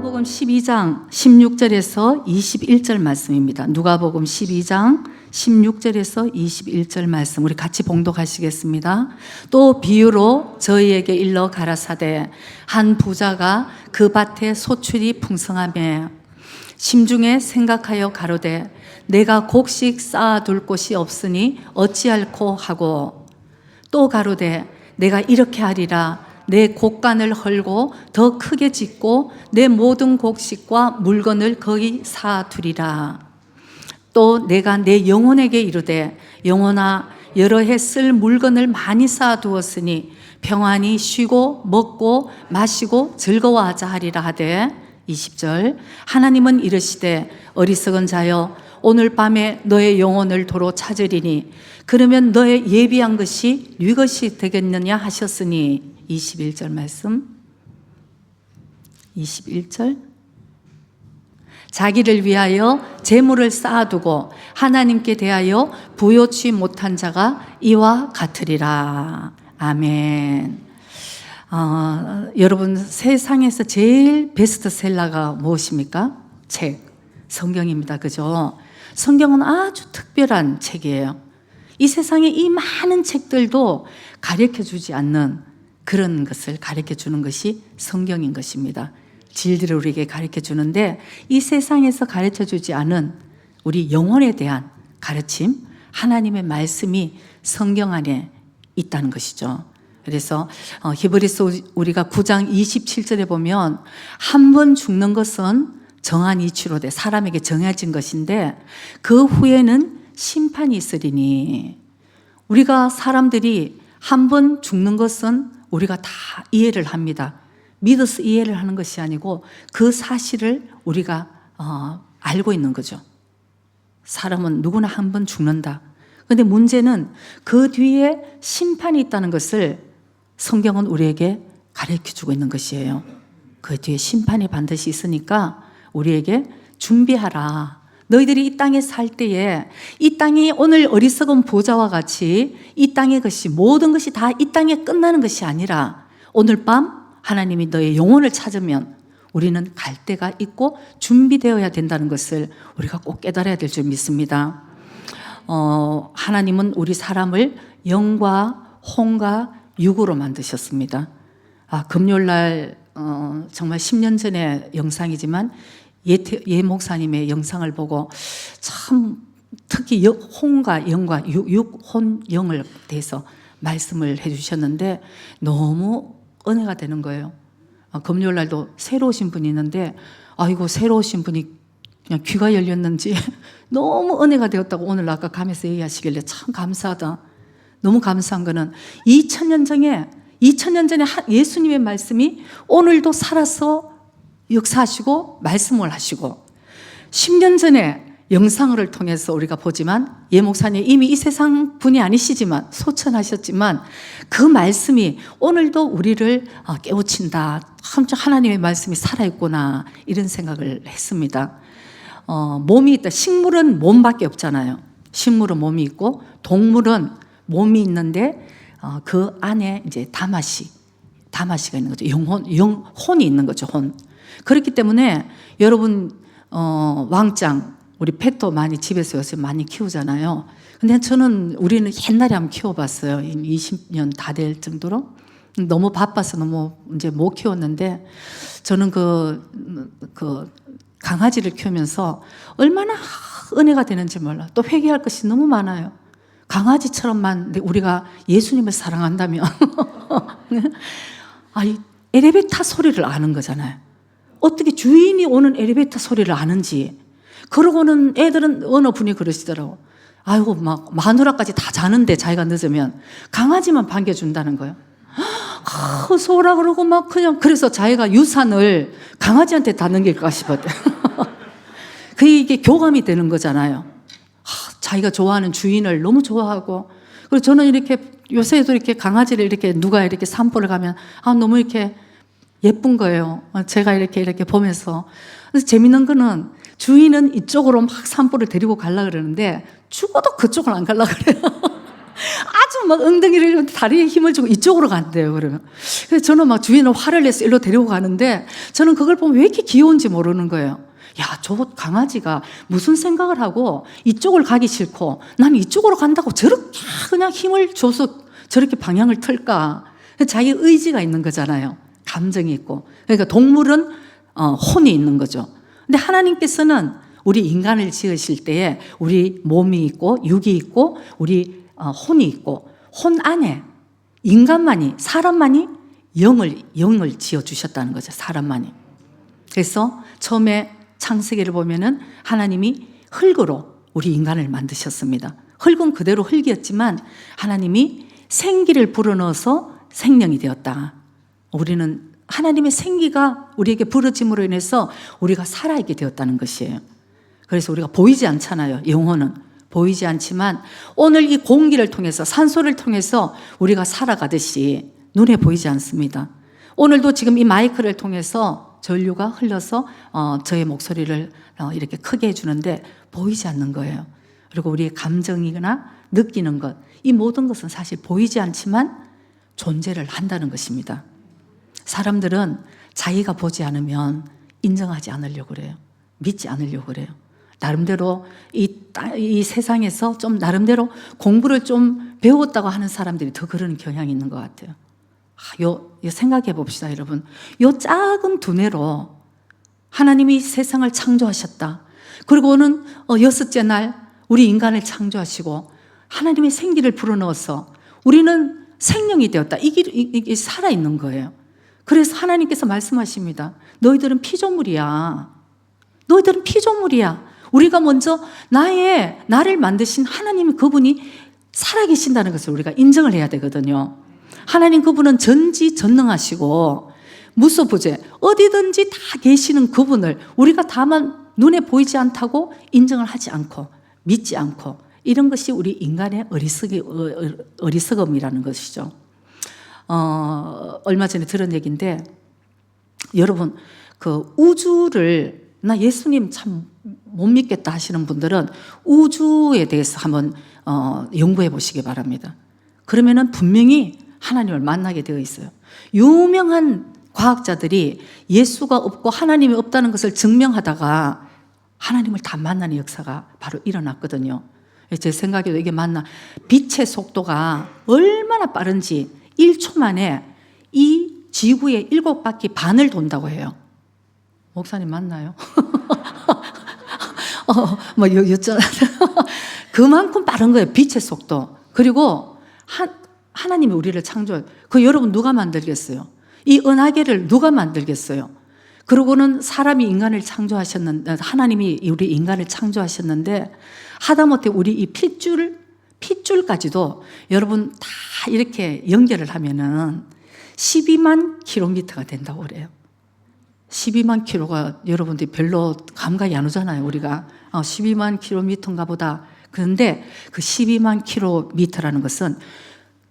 누가복음 12장 16절에서 21절 말씀입니다. 누가복음 12장 16절에서 21절 말씀 우리 같이 봉독하시겠습니다. 또 비유로 저희에게 일러 가라사대 한 부자가 그 밭에 소출이 풍성하며 심중에 생각하여 가로되 내가 곡식 쌓아둘 곳이 없으니 어찌할꼬 하고 또 가로되 내가 이렇게 하리라 내 곡간을 헐고 더 크게 짓고 내 모든 곡식과 물건을 거기 쌓아두리라. 또 내가 내 영혼에게 이르되 영혼아 여러 해 쓸 물건을 많이 쌓아두었으니 평안히 쉬고 먹고 마시고 즐거워하자 하리라 하되 20절 하나님은 이르시되 어리석은 자여 오늘 밤에 너의 영혼을 도로 찾으리니 그러면 너의 예비한 것이 네 것이 되겠느냐 하셨으니 21절 말씀 21절 자기를 위하여 재물을 쌓아두고 하나님께 대하여 부요치 못한 자가 이와 같으리라. 아멘. 여러분 세상에서 제일 베스트셀러가 무엇입니까? 책, 성경입니다. 그죠? 성경은 아주 특별한 책이에요. 이 세상에 이 많은 책들도 가르쳐주지 않는 그런 것을 가르쳐주는 것이 성경인 것입니다. 진리를 우리에게 가르쳐주는데 이 세상에서 가르쳐주지 않은 우리 영혼에 대한 가르침, 하나님의 말씀이 성경 안에 있다는 것이죠. 그래서 히브리서 우리가 9장 27절에 보면 한 번 죽는 것은 정한 이치로 돼 사람에게 정해진 것인데 그 후에는 심판이 있으리니 우리가 사람들이 한 번 죽는 것은 우리가 다 이해를 합니다. 믿어서 이해를 하는 것이 아니고 그 사실을 우리가 알고 있는 거죠. 사람은 누구나 한 번 죽는다. 그런데 문제는 그 뒤에 심판이 있다는 것을 성경은 우리에게 가르쳐주고 있는 것이에요. 그 뒤에 심판이 반드시 있으니까 우리에게 준비하라. 너희들이 이 땅에 살 때에 이 땅이 오늘 어리석은 부자와 같이 이 땅의 것이 모든 것이 다 이 땅에 끝나는 것이 아니라 오늘 밤 하나님이 너의 영혼을 찾으면 우리는 갈 데가 있고 준비되어야 된다는 것을 우리가 꼭 깨달아야 될 줄 믿습니다. 하나님은 우리 사람을 영과 혼과 육으로 만드셨습니다. 금요일날 정말 10년 전의 영상이지만 예 목사님의 영상을 보고 참 특히 혼과 영과 육, 혼, 영을 대해서 말씀을 해주셨는데 너무 은혜가 되는 거예요. 금요일 날도 새로 오신 분이 있는데 아이고 새로 오신 분이 그냥 귀가 열렸는지 너무 은혜가 되었다고 오늘 아까 가면서 얘기하시길래 참 감사하다. 너무 감사한 거는 2000년 전에 예수님의 말씀이 오늘도 살아서 역사하시고 말씀을 하시고 10년 전에 영상을 통해서 우리가 보지만 예 목사님 이미 이 세상 분이 아니시지만 소천하셨지만 그 말씀이 오늘도 우리를 깨우친다. 참 하나님의 말씀이 살아있구나 이런 생각을 했습니다. 몸이 있다. 식물은 몸밖에 없잖아요. 식물은 몸이 있고 동물은 몸이 있는데 그 안에 이제 다마시가 있는 거죠. 혼이 있는 거죠. 혼. 그렇기 때문에 여러분 왕짱 우리 펫도 많이 집에서 요새 많이 키우잖아요. 근데 우리는 옛날에 한번 키워봤어요. 20년 다 될 정도로 너무 바빠서 너무 이제 못 키웠는데 저는 그 강아지를 키우면서 얼마나 은혜가 되는지 몰라. 또 회개할 것이 너무 많아요. 강아지처럼만 우리가 예수님을 사랑한다면 엘리베이터 소리를 아는 거잖아요. 어떻게 주인이 오는 엘리베이터 소리를 아는지. 그러고는 애들은 어느 분이 그러시더라고. 아이고 막 마누라까지 다 자는데 자기가 늦으면 강아지만 반겨준다는 거예요. 어서 오라 그러고 막 그냥 그래서 자기가 유산을 강아지한테 다 넘길까 싶었대. 이게 교감이 되는 거잖아요. 자기가 좋아하는 주인을 너무 좋아하고 그리고 저는 이렇게 요새도 이렇게 강아지를 이렇게 누가 이렇게 산보를 가면 너무 이렇게 예쁜 거예요. 제가 이렇게 보면서. 그래서 재밌는 거는 주인은 이쪽으로 막 산보를 데리고 가려고 그러는데 죽어도 그쪽을 안 가려고 그래요. 아주 막 엉덩이를 다리에 힘을 주고 이쪽으로 간대요. 그러면 그래서 저는 막 주인은 화를 내서 일로 데리고 가는데 저는 그걸 보면 왜 이렇게 귀여운지 모르는 거예요. 야, 저 강아지가 무슨 생각을 하고 이쪽을 가기 싫고 난 이쪽으로 간다고 저렇게 그냥 힘을 줘서 저렇게 방향을 틀까? 자기 의지가 있는 거잖아요. 감정이 있고. 그러니까 동물은 혼이 있는 거죠. 근데 하나님께서는 우리 인간을 지으실 때에 우리 몸이 있고 육이 있고 우리 혼이 있고 혼 안에 인간만이 사람만이 영을 지어 주셨다는 거죠. 사람만이. 그래서 처음에 창세기를 보면은 하나님이 흙으로 우리 인간을 만드셨습니다. 흙은 그대로 흙이었지만 하나님이 생기를 불어넣어서 생명이 되었다. 우리는 하나님의 생기가 우리에게 부러짐으로 인해서 우리가 살아있게 되었다는 것이에요. 그래서 우리가 보이지 않잖아요. 영혼은 보이지 않지만 오늘 이 공기를 통해서 산소를 통해서 우리가 살아가듯이 눈에 보이지 않습니다. 오늘도 지금 이 마이크를 통해서 전류가 흘러서 저의 목소리를 이렇게 크게 해주는데 보이지 않는 거예요. 그리고 우리의 감정이거나 느끼는 것, 이 모든 것은 사실 보이지 않지만 존재를 한다는 것입니다. 사람들은 자기가 보지 않으면 인정하지 않으려고 그래요. 믿지 않으려고 그래요. 나름대로 이 세상에서 좀 나름대로 공부를 좀 배웠다고 하는 사람들이 더 그런 경향이 있는 것 같아요. 요 생각해 봅시다, 여러분. 요 작은 두뇌로 하나님이 세상을 창조하셨다. 그리고는 여섯째 날 우리 인간을 창조하시고 하나님의 생기를 불어넣어서 우리는 생명이 되었다. 이게 살아있는 거예요. 그래서 하나님께서 말씀하십니다. 너희들은 피조물이야. 너희들은 피조물이야. 우리가 먼저 나를 만드신 하나님 그분이 살아계신다는 것을 우리가 인정을 해야 되거든요. 하나님 그분은 전지전능하시고 무소부재 어디든지 다 계시는 그분을 우리가 다만 눈에 보이지 않다고 인정을 하지 않고 믿지 않고 이런 것이 우리 인간의 어리석음이라는 것이죠. 얼마 전에 들은 얘기인데 여러분 그 우주를 나 예수님 참 못 믿겠다 하시는 분들은 우주에 대해서 한번 연구해 보시기 바랍니다. 그러면은 분명히 하나님을 만나게 되어 있어요. 유명한 과학자들이 예수가 없고 하나님이 없다는 것을 증명하다가 하나님을 다 만나는 역사가 바로 일어났거든요. 제 생각에도 이게 맞나? 빛의 속도가 얼마나 빠른지 1초 만에 이 지구의 7바퀴 반을 돈다고 해요. 목사님 맞나요? 그만큼 빠른 거예요. 빛의 속도. 그리고 하나님이 우리를 창조해요. 그 여러분 누가 만들겠어요? 이 은하계를 누가 만들겠어요? 그러고는 사람이 인간을 창조하셨는데 하나님이 우리 인간을 창조하셨는데 하다못해 우리 이 핏줄까지도 여러분 다 이렇게 연결을 하면은 12만 킬로미터가 된다고 그래요. 12만 킬로가 여러분들이 별로 감각이 안 오잖아요. 우리가 12만 킬로미터인가 보다. 그런데 그 12만 킬로미터라는 것은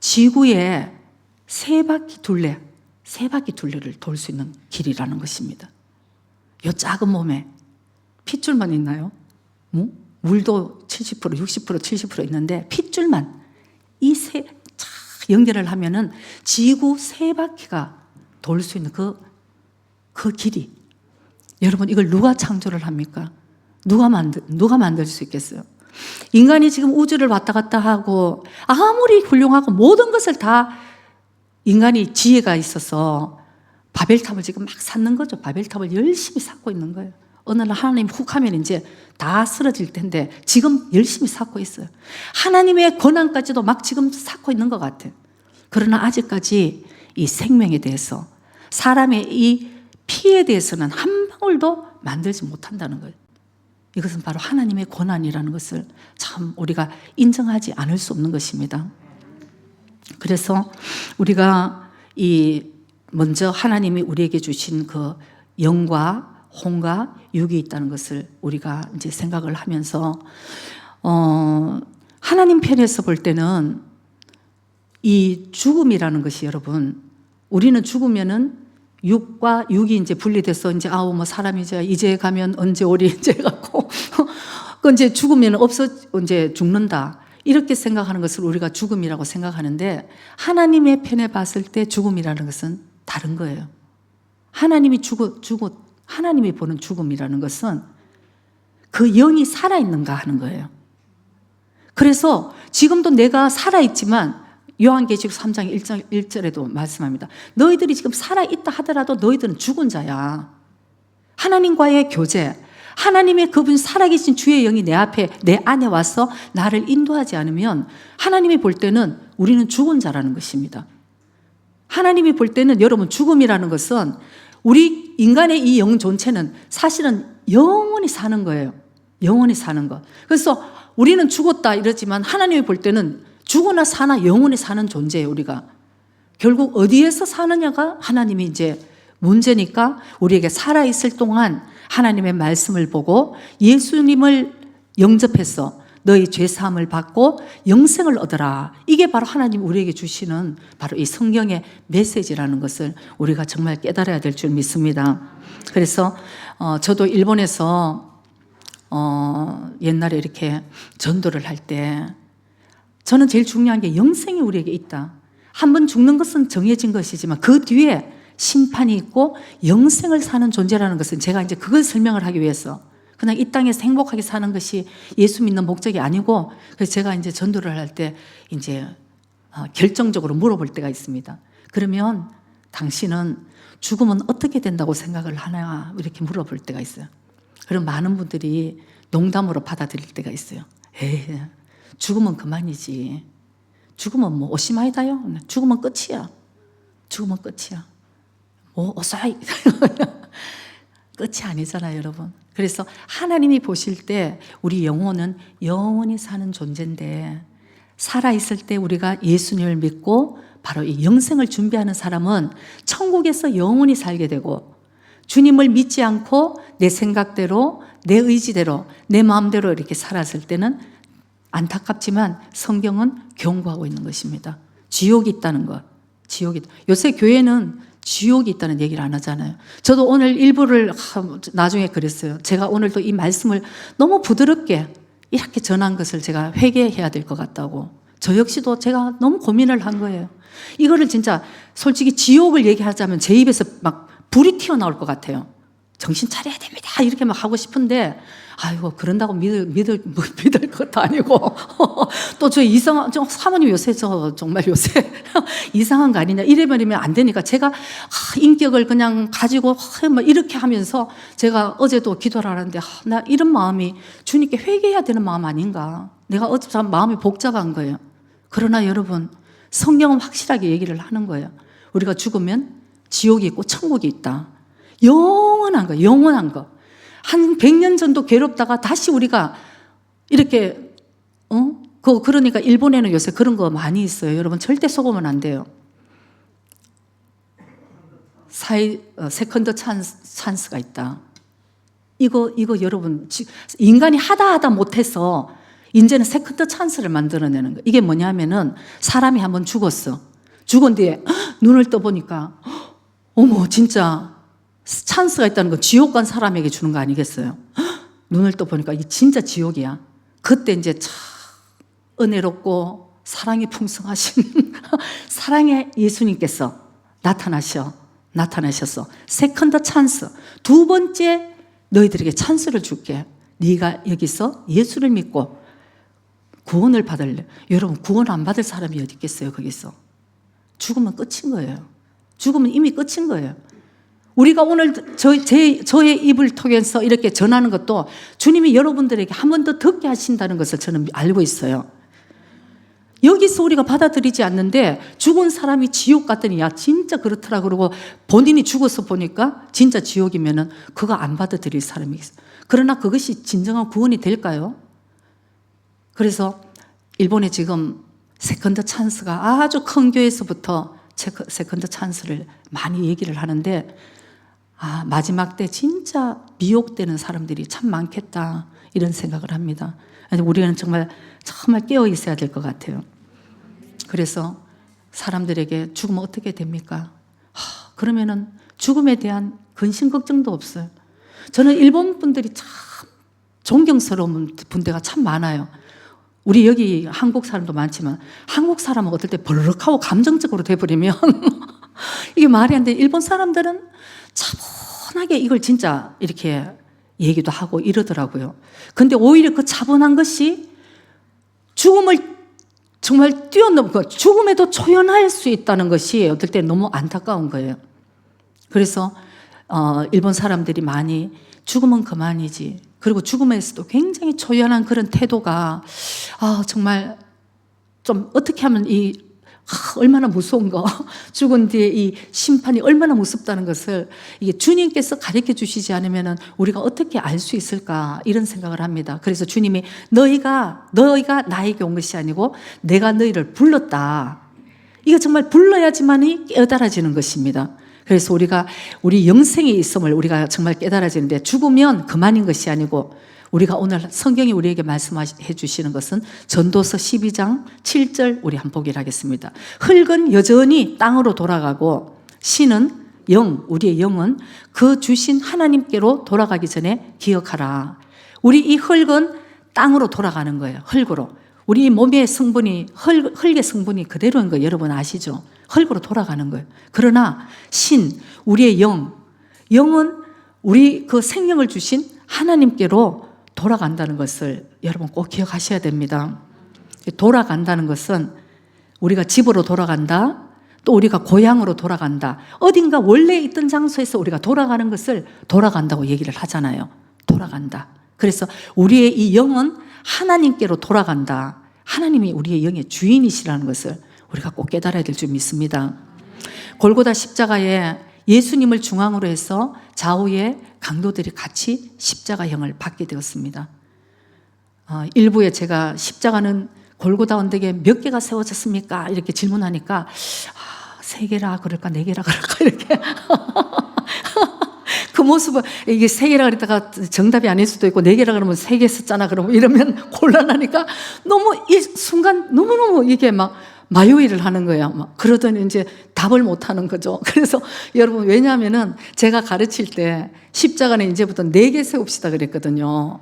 지구의 세 바퀴 둘레를 돌 수 있는 길이라는 것입니다. 이 작은 몸에 핏줄만 있나요? 물도 70%, 60%, 70% 있는데 핏줄만 이 연결을 하면은 지구 세 바퀴가 돌 수 있는 그 길이. 여러분 이걸 누가 창조를 합니까? 누가 만들 수 있겠어요? 인간이 지금 우주를 왔다 갔다 하고 아무리 훌륭하고 모든 것을 다 인간이 지혜가 있어서 바벨탑을 지금 막 쌓는 거죠. 바벨탑을 열심히 쌓고 있는 거예요. 어느 날 하나님 훅 하면 이제 다 쓰러질 텐데 지금 열심히 쌓고 있어요. 하나님의 권한까지도 막 지금 쌓고 있는 것 같아요. 그러나 아직까지 이 생명에 대해서 사람의 이 피에 대해서는 한 방울도 만들지 못한다는 거예요. 이것은 바로 하나님의 권한이라는 것을 참 우리가 인정하지 않을 수 없는 것입니다. 그래서 우리가 먼저 하나님이 우리에게 주신 그 영과 혼과 육이 있다는 것을 우리가 이제 생각을 하면서 하나님 편에서 볼 때는 이 죽음이라는 것이 여러분 우리는 죽으면은 육과 육이 이제 분리돼서 이제 사람이 이제 가면 언제 오리 이제 갖고 그 이제 죽으면 이제 죽는다 이렇게 생각하는 것을 우리가 죽음이라고 생각하는데 하나님의 편에 봤을 때 죽음이라는 것은 다른 거예요. 하나님이 하나님이 보는 죽음이라는 것은 그 영이 살아있는가 하는 거예요. 그래서 지금도 내가 살아있지만 요한계시록 3장 1절에도 말씀합니다. 너희들이 지금 살아있다 하더라도 너희들은 죽은 자야. 하나님과의 교제, 하나님의 그분 살아계신 주의 영이 내 앞에, 내 안에 와서 나를 인도하지 않으면 하나님이 볼 때는 우리는 죽은 자라는 것입니다. 하나님이 볼 때는 여러분 죽음이라는 것은 우리 인간의 이 영 존체는 사실은 영원히 사는 거예요. 영원히 사는 것. 그래서 우리는 죽었다 이러지만 하나님이 볼 때는 죽으나 사나 영원히 사는 존재예요, 우리가. 결국 어디에서 사느냐가 하나님이 이제 문제니까 우리에게 살아있을 동안 하나님의 말씀을 보고 예수님을 영접해서 너희 죄사함을 받고 영생을 얻어라. 이게 바로 하나님 우리에게 주시는 바로 이 성경의 메시지라는 것을 우리가 정말 깨달아야 될 줄 믿습니다. 그래서 저도 일본에서 옛날에 이렇게 전도를 할 때 저는 제일 중요한 게 영생이 우리에게 있다. 한 번 죽는 것은 정해진 것이지만 그 뒤에 심판이 있고 영생을 사는 존재라는 것은 제가 이제 그걸 설명을 하기 위해서 그냥 이 땅에서 행복하게 사는 것이 예수 믿는 목적이 아니고 그래서 제가 이제 전도를 할 때 이제 결정적으로 물어볼 때가 있습니다. 그러면 당신은 죽으면 어떻게 된다고 생각을 하나 이렇게 물어볼 때가 있어요. 그럼 많은 분들이 농담으로 받아들일 때가 있어요. 에이, 죽으면 그만이지. 죽으면 뭐 오시마이다요. 죽으면 끝이야. 죽으면 끝이야. 뭐 오사이. 끝이 아니잖아요, 여러분. 그래서 하나님이 보실 때 우리 영혼은 영원히 사는 존재인데 살아있을 때 우리가 예수님을 믿고 바로 이 영생을 준비하는 사람은 천국에서 영원히 살게 되고 주님을 믿지 않고 내 생각대로 내 의지대로 내 마음대로 이렇게 살았을 때는 안타깝지만 성경은 경고하고 있는 것입니다. 지옥이 있다는 것. 지옥이. 요새 교회는 지옥이 있다는 얘기를 안 하잖아요. 저도 오늘 일부를 나중에 그랬어요. 제가 오늘도 이 말씀을 너무 부드럽게 이렇게 전한 것을 제가 회개해야 될 것 같다고. 저 역시도 제가 너무 고민을 한 거예요. 이거를 진짜 솔직히 지옥을 얘기하자면 제 입에서 막 불이 튀어나올 것 같아요. 정신 차려야 됩니다. 이렇게 막 하고 싶은데 아이고 그런다고 믿을 것도 아니고 또 저 이상한 사모님 요새 저 정말 요새 이상한 거 아니냐 이래버리면 안 되니까 제가 인격을 그냥 가지고 막 이렇게 하면서 제가 어제도 기도를 하는데 나 이런 마음이 주님께 회개해야 되는 마음 아닌가. 내가 어제 참 마음이 복잡한 거예요. 그러나 여러분 성경은 확실하게 얘기를 하는 거예요. 우리가 죽으면 지옥이 있고 천국이 있다. 영원한 거, 영원한 거. 한 100년 전도 괴롭다가 다시 우리가 이렇게, 그러니까 일본에는 요새 그런 거 많이 있어요. 여러분 절대 속으면 안 돼요. 세컨드 찬스가 있다. 이거 여러분, 인간이 하다 못해서 이제는 세컨드 찬스를 만들어내는 거. 이게 뭐냐면은 사람이 한번 죽었어. 죽은 뒤에 눈을 떠보니까 어머 진짜 찬스가 있다는 건 지옥 간 사람에게 주는 거 아니겠어요? 눈을 떠보니까 이게 진짜 지옥이야. 그때 이제 참 은혜롭고 사랑이 풍성하신 사랑의 예수님께서 나타나셨어. 세컨드 찬스. 두 번째 너희들에게 찬스를 줄게. 네가 여기서 예수를 믿고 구원을 받을래. 여러분 구원 안 받을 사람이 어디 있겠어요 거기서. 죽으면 끝인 거예요. 죽으면 이미 끝인 거예요. 우리가 오늘 저의 입을 통해서 이렇게 전하는 것도 주님이 여러분들에게 한 번 더 듣게 하신다는 것을 저는 알고 있어요. 여기서 우리가 받아들이지 않는데 죽은 사람이 지옥 갔더니 야 진짜 그렇더라 그러고 본인이 죽어서 보니까 진짜 지옥이면은 그거 안 받아들일 사람이 있어요. 그러나 그것이 진정한 구원이 될까요? 그래서 일본에 지금 세컨드 찬스가 아주 큰 교회에서부터 세컨드 찬스를 많이 얘기를 하는데 마지막 때 진짜 미혹되는 사람들이 참 많겠다 이런 생각을 합니다. 우리는 정말 깨어 있어야 될 것 같아요. 그래서 사람들에게 죽으면 어떻게 됩니까? 그러면은 죽음에 대한 근심 걱정도 없어요. 저는 일본 분들이 참 존경스러운 분들이 참 많아요. 우리 여기 한국 사람도 많지만 한국 사람은 어떨 때 버럭하고 감정적으로 돼버리면 이게 말이 안 돼. 일본 사람들은 차분하게 이걸 진짜 이렇게 얘기도 하고 이러더라고요. 근데 오히려 그 차분한 것이 죽음을 정말 뛰어넘고 죽음에도 초연할 수 있다는 것이 어떨 때 너무 안타까운 거예요. 그래서 일본 사람들이 많이 죽음은 그만이지, 그리고 죽음에서도 굉장히 초연한 그런 태도가 정말 좀 어떻게 하면 얼마나 무서운 거, 죽은 뒤에 이 심판이 얼마나 무섭다는 것을 이게 주님께서 가르쳐 주시지 않으면 우리가 어떻게 알 수 있을까, 이런 생각을 합니다. 그래서 주님이 너희가 나에게 온 것이 아니고 내가 너희를 불렀다. 이거 정말 불러야지만이 깨달아지는 것입니다. 그래서 우리 영생이 있음을 우리가 정말 깨달아지는데, 죽으면 그만인 것이 아니고, 우리가 오늘 성경이 우리에게 말씀해 주시는 것은 전도서 12장 7절 우리 한번 보기를 하겠습니다. 흙은 여전히 땅으로 돌아가고 신은 우리의 영은 그 주신 하나님께로 돌아가기 전에 기억하라. 우리 이 흙은 땅으로 돌아가는 거예요. 흙으로. 우리 몸의 성분이 흙의 성분이 그대로인 거 여러분 아시죠? 흙으로 돌아가는 거예요. 그러나 우리의 영은 우리 그 생명을 주신 하나님께로 돌아간다는 것을 여러분 꼭 기억하셔야 됩니다. 돌아간다는 것은 우리가 집으로 돌아간다, 또 우리가 고향으로 돌아간다, 어딘가 원래 있던 장소에서 우리가 돌아가는 것을 돌아간다고 얘기를 하잖아요. 돌아간다. 그래서 우리의 이 영은 하나님께로 돌아간다. 하나님이 우리의 영의 주인이시라는 것을 우리가 꼭 깨달아야 될 줄 믿습니다. 골고다 십자가에 예수님을 중앙으로 해서 좌우에 강도들이 같이 십자가형을 받게 되었습니다. 일부에 제가 십자가는 골고다 언덕에 몇 개가 세워졌습니까? 이렇게 질문하니까 3개라 그럴까 4개라 그럴까 이렇게 그 모습을, 이게 3개라 그랬다가 정답이 아닐 수도 있고 4개라 그러면 3개 썼잖아 그러면 이러면 곤란하니까 너무 이 순간 너무너무 이게 막 마요일을 하는 거예요. 막 그러더니 이제 답을 못 하는 거죠. 그래서 여러분, 왜냐하면은 제가 가르칠 때 십자가는 이제부터 4개 세웁시다 그랬거든요.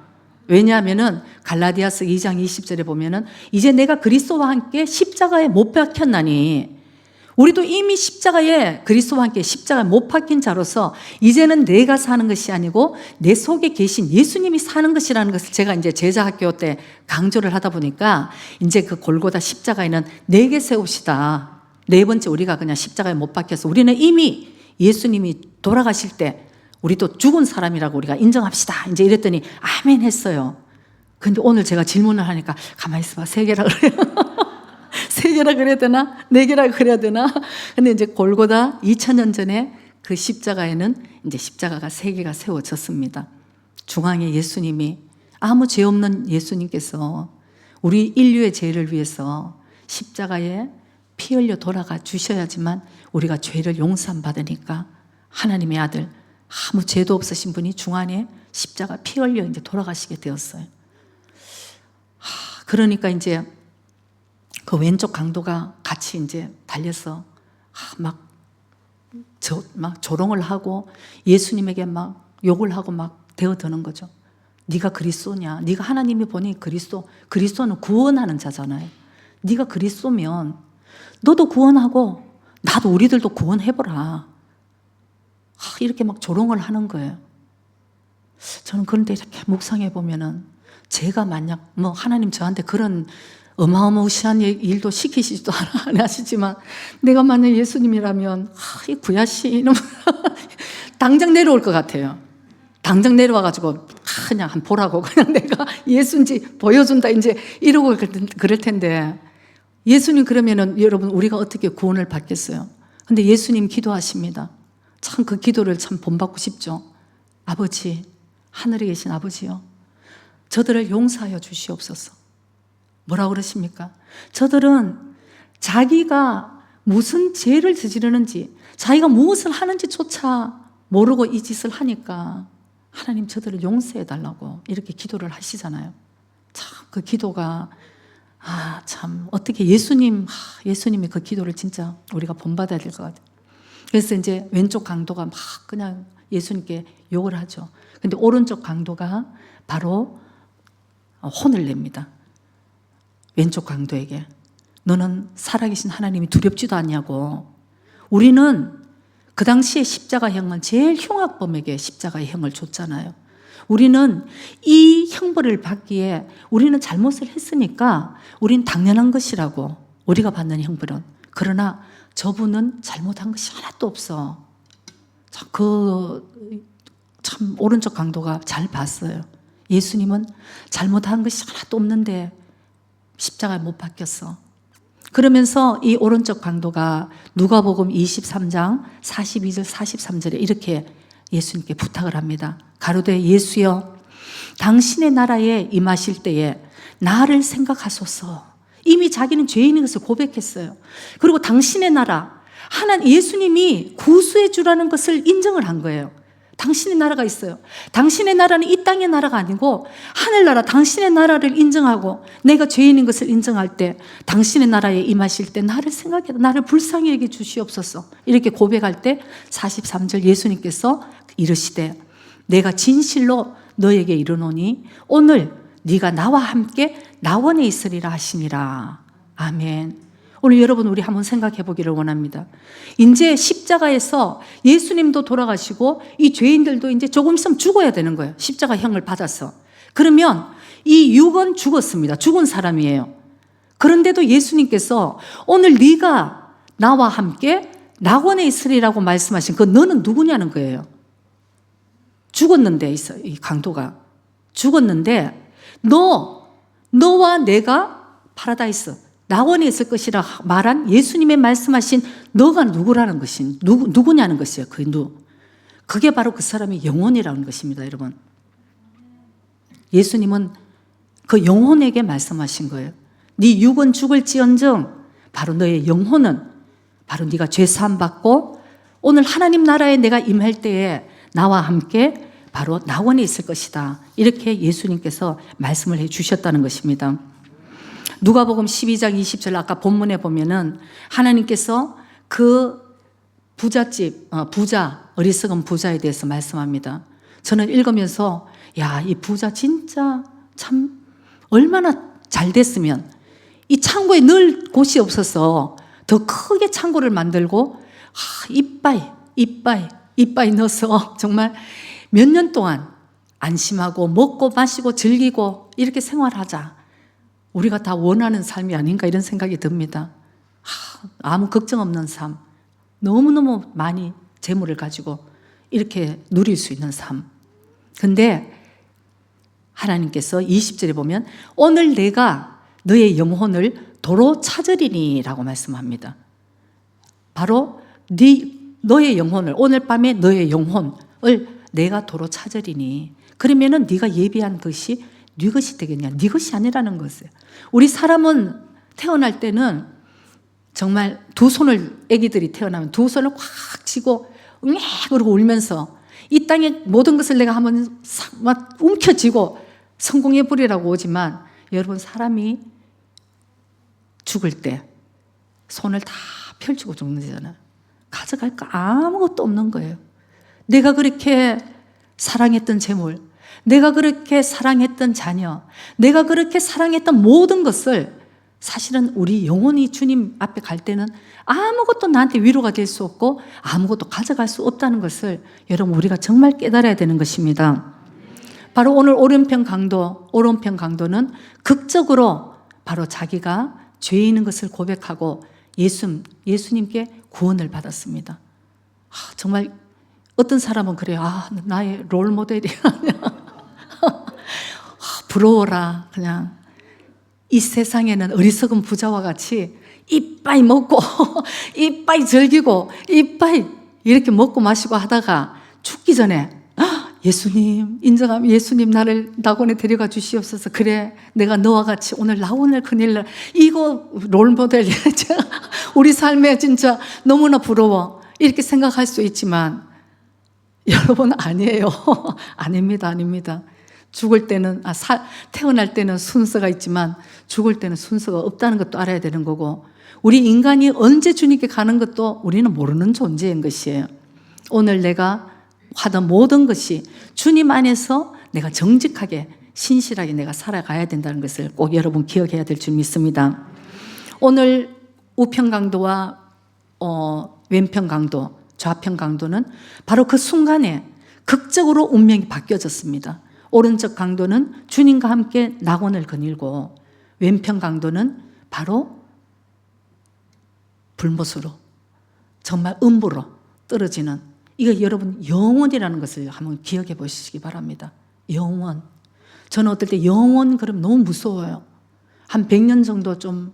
왜냐하면은 갈라디아서 2장 20절에 보면은 이제 내가 그리스도와 함께 십자가에 못 박혔나니, 우리도 이미 십자가에 그리스도와 함께 십자가에 못 박힌 자로서 이제는 내가 사는 것이 아니고 내 속에 계신 예수님이 사는 것이라는 것을 제가 이제 제자학교 때 강조를 하다 보니까 이제 그 골고다 십자가에는 4개 세웁시다. 4번째 우리가 그냥 십자가에 못 박혀서 우리는 이미 예수님이 돌아가실 때 우리도 죽은 사람이라고 우리가 인정합시다. 이제 이랬더니 아멘 했어요. 근데 오늘 제가 질문을 하니까 가만히 있어봐. 3개라 그래요. 3개라 그래야 되나? 4개라 그래야 되나? 근데 이제 골고다 2000년 전에 그 십자가에는 이제 십자가가 3개가 세워졌습니다. 중앙에 예수님이, 아무 죄 없는 예수님께서 우리 인류의 죄를 위해서 십자가에 피 흘려 돌아가 주셔야지만 우리가 죄를 용서받으니까 하나님의 아들, 아무 죄도 없으신 분이 중앙에 십자가 피 흘려 이제 돌아가시게 되었어요. 그러니까 이제 그 왼쪽 강도가 같이 이제 달려서 막 조롱을 하고 예수님에게 막 욕을 하고 막 대어드는 거죠. 네가 그리스도냐? 네가 하나님이 보니 그리스도는 구원하는 자잖아요. 네가 그리스도면 너도 구원하고 나도 우리들도 구원해보라. 이렇게 막 조롱을 하는 거예요. 저는 그런데 이렇게 묵상해 보면은 제가 만약 하나님 저한테 그런 어마어마한 일도 시키시지도 안 하시지만 내가 만약 예수님이라면 이 구야씨 이놈 당장 내려올 것 같아요. 당장 내려와가지고 그냥 한 보라고 그냥 내가 예수인지 보여준다 이제 이러고 그럴 텐데, 예수님 그러면은 여러분 우리가 어떻게 구원을 받겠어요? 근데 예수님 기도하십니다. 참 그 기도를 참 본받고 싶죠. 아버지, 하늘에 계신 아버지요, 저들을 용서하여 주시옵소서. 뭐라고 그러십니까? 저들은 자기가 무슨 죄를 저지르는지, 자기가 무엇을 하는지조차 모르고 이 짓을 하니까 하나님 저들을 용서해 달라고 이렇게 기도를 하시잖아요. 참 그 기도가 참 어떻게 예수님이 그 기도를 진짜 우리가 본받아야 될 것 같아요. 그래서 이제 왼쪽 강도가 막 그냥 예수님께 욕을 하죠. 근데 오른쪽 강도가 바로 혼을 냅니다. 왼쪽 강도에게. 너는 살아계신 하나님이 두렵지도 않냐고. 우리는 그 당시에 십자가형은 제일 흉악범에게 십자가의 형을 줬잖아요. 우리는 이 형벌을 받기에 우리는 잘못을 했으니까 우리는 당연한 것이라고, 우리가 받는 형벌은. 그러나 저분은 잘못한 것이 하나도 없어. 참 오른쪽 강도가 잘 봤어요. 예수님은 잘못한 것이 하나도 없는데 십자가에 못 박혔어. 그러면서 이 오른쪽 강도가 누가복음 23장 42절 43절에 이렇게 예수님께 부탁을 합니다. 가로되 예수여, 당신의 나라에 임하실 때에 나를 생각하소서. 이미 자기는 죄인인 것을 고백했어요. 그리고 당신의 나라, 예수님이 구수해 주라는 것을 인정을 한 거예요. 당신의 나라가 있어요. 당신의 나라는 이 땅의 나라가 아니고 하늘나라, 당신의 나라를 인정하고 내가 죄인인 것을 인정할 때 당신의 나라에 임하실 때 나를 생각해, 나를 불쌍히 여겨 주시옵소서. 이렇게 고백할 때 43절 예수님께서 이르시되 내가 진실로 너에게 이르노니 오늘 네가 나와 함께 낙원에 있으리라 하시니라. 아멘. 오늘 여러분 우리 한번 생각해 보기를 원합니다. 이제 십자가에서 예수님도 돌아가시고 이 죄인들도 이제 조금 있으면 죽어야 되는 거예요. 십자가형을 받았어. 그러면 이 육은 죽었습니다. 죽은 사람이에요. 그런데도 예수님께서 오늘 네가 나와 함께 낙원에 있으리라고 말씀하신 그 너는 누구냐는 거예요. 죽었는데 있어, 이 강도가 죽었는데 너와 내가 파라다이스 낙원에 있을 것이라 말한 예수님의 말씀하신 너가 누구라는 것이 누구냐는 것이에요. 그게 바로 그 사람의 영혼이라는 것입니다. 여러분, 예수님은 그 영혼에게 말씀하신 거예요. 네 육은 죽을지언정 바로 너의 영혼은 바로 네가 죄 사함 받고 오늘 하나님 나라에 내가 임할 때에 나와 함께 바로 낙원에 있을 것이다. 이렇게 예수님께서 말씀을 해 주셨다는 것입니다. 누가복음 12장 20절 아까 본문에 보면은 하나님께서 그 어리석은 부자에 대해서 말씀합니다. 저는 읽으면서 이 부자 진짜 참 얼마나 잘 됐으면 이 창고에 넣을 곳이 없어서 더 크게 창고를 만들고 이빠이 넣어서 정말 몇 년 동안 안심하고 먹고 마시고 즐기고 이렇게 생활하자. 우리가 다 원하는 삶이 아닌가 이런 생각이 듭니다. 아무 걱정 없는 삶, 너무너무 많이 재물을 가지고 이렇게 누릴 수 있는 삶. 근데 하나님께서 20절에 보면 오늘 내가 너의 영혼을 도로 찾으리니 라고 말씀합니다. 바로 너의 영혼을, 오늘 밤에 너의 영혼을 내가 도로 찾으리니. 그러면은 네가 예비한 것이 네 것이 되겠냐? 네 것이 아니라는 것이에요. 우리 사람은 태어날 때는 정말 두 손을, 아기들이 태어나면 두 손을 꽉 쥐고 그러고 울면서 이 땅의 모든 것을 내가 한번 막 움켜쥐고 성공해 보리라고 오지만 여러분, 사람이 죽을 때 손을 다 펼치고 죽는 거잖아요. 가져갈 거 아무것도 없는 거예요. 내가 그렇게 사랑했던 재물, 내가 그렇게 사랑했던 자녀, 내가 그렇게 사랑했던 모든 것을 사실은 우리 영혼이 주님 앞에 갈 때는 아무것도 나한테 위로가 될 수 없고 아무것도 가져갈 수 없다는 것을 여러분 우리가 정말 깨달아야 되는 것입니다. 바로 오늘 오른편 강도는 극적으로 바로 자기가 죄인인 것을 고백하고 예수님께 구원을 받았습니다. 정말 어떤 사람은 그래요. 나의 롤 모델이야. 부러워라. 그냥 이 세상에는 어리석은 부자와 같이 이빠이 먹고 이빠이 즐기고 이빠이 이렇게 먹고 마시고 하다가 죽기 전에 예수님 인정하면 예수님 나를 낙원에 데려가 주시옵소서. 그래, 내가 너와 같이 오늘 낙원을 거닐라. 이거 롤모델이야. 우리 삶에 진짜 너무나 부러워. 이렇게 생각할 수 있지만 여러분, 아니에요. 아닙니다. 죽을 때는 태어날 때는 순서가 있지만 죽을 때는 순서가 없다는 것도 알아야 되는 거고, 우리 인간이 언제 주님께 가는 것도 우리는 모르는 존재인 것이에요. 오늘 내가 하던 모든 것이 주님 안에서 내가 정직하게 신실하게 내가 살아가야 된다는 것을 꼭 여러분 기억해야 될 줄 믿습니다. 오늘 우편 강도와 왼편 강도, 좌편 강도는 바로 그 순간에 극적으로 운명이 바뀌어졌습니다. 오른쪽 강도는 주님과 함께 낙원을 거닐고 왼편 강도는 바로 불못으로 정말 음부로 떨어지는, 이거 여러분 영원이라는 것을 한번 기억해 보시기 바랍니다. 영원. 저는 어떨 때 영원 그러면 너무 무서워요. 한 100년 정도 좀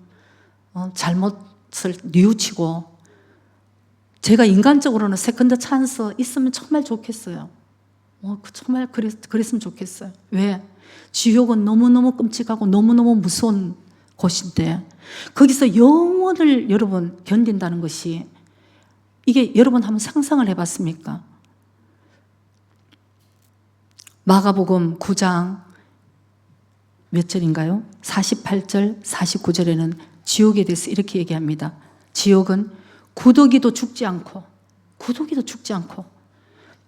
잘못을 뉘우치고, 제가 인간적으로는 세컨드 찬스 있으면 정말 좋겠어요. 정말 그랬으면 좋겠어요. 왜? 지옥은 너무너무 끔찍하고 너무너무 무서운 곳인데 거기서 영원을 여러분 견딘다는 것이, 이게 여러분 한번 상상을 해봤습니까? 마가복음 9장 몇 절인가요? 48절, 49절에는 지옥에 대해서 이렇게 얘기합니다. 지옥은 구더기도 죽지 않고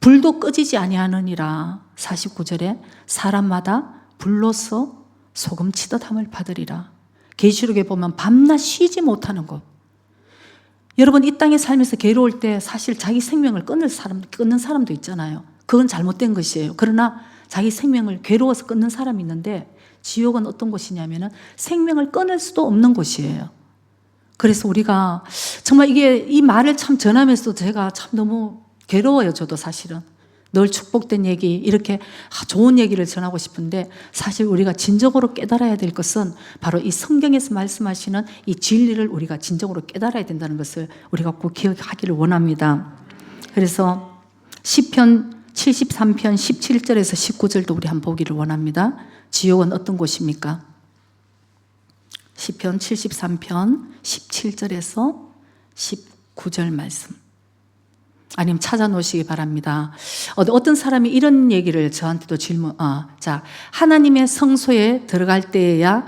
불도 꺼지지 아니하느니라. 49절에 사람마다 불로서 소금 치듯 함을 받으리라. 계시록에 보면 밤낮 쉬지 못하는 것. 여러분 이 땅에 살면서 괴로울 때 사실 자기 생명을 끊는 사람도 있잖아요. 그건 잘못된 것이에요. 그러나 자기 생명을 괴로워서 끊는 사람이 있는데, 지옥은 어떤 곳이냐면은 생명을 끊을 수도 없는 곳이에요. 그래서 우리가 정말 이 말을 참 전하면서도 제가 참 너무 괴로워요. 저도 사실은 늘 축복된 얘기, 이렇게 좋은 얘기를 전하고 싶은데, 사실 우리가 진정으로 깨달아야 될 것은 바로 이 성경에서 말씀하시는 이 진리를 우리가 진정으로 깨달아야 된다는 것을 우리가 꼭 기억하기를 원합니다. 그래서 시편 73편 17절에서 19절도 우리 한번 보기를 원합니다. 지옥은 어떤 곳입니까? 시편 73편 17절에서 19절 말씀, 아니면 찾아놓으시기 바랍니다. 어떤 사람이 이런 얘기를 저한테도 자, 하나님의 성소에 들어갈 때에야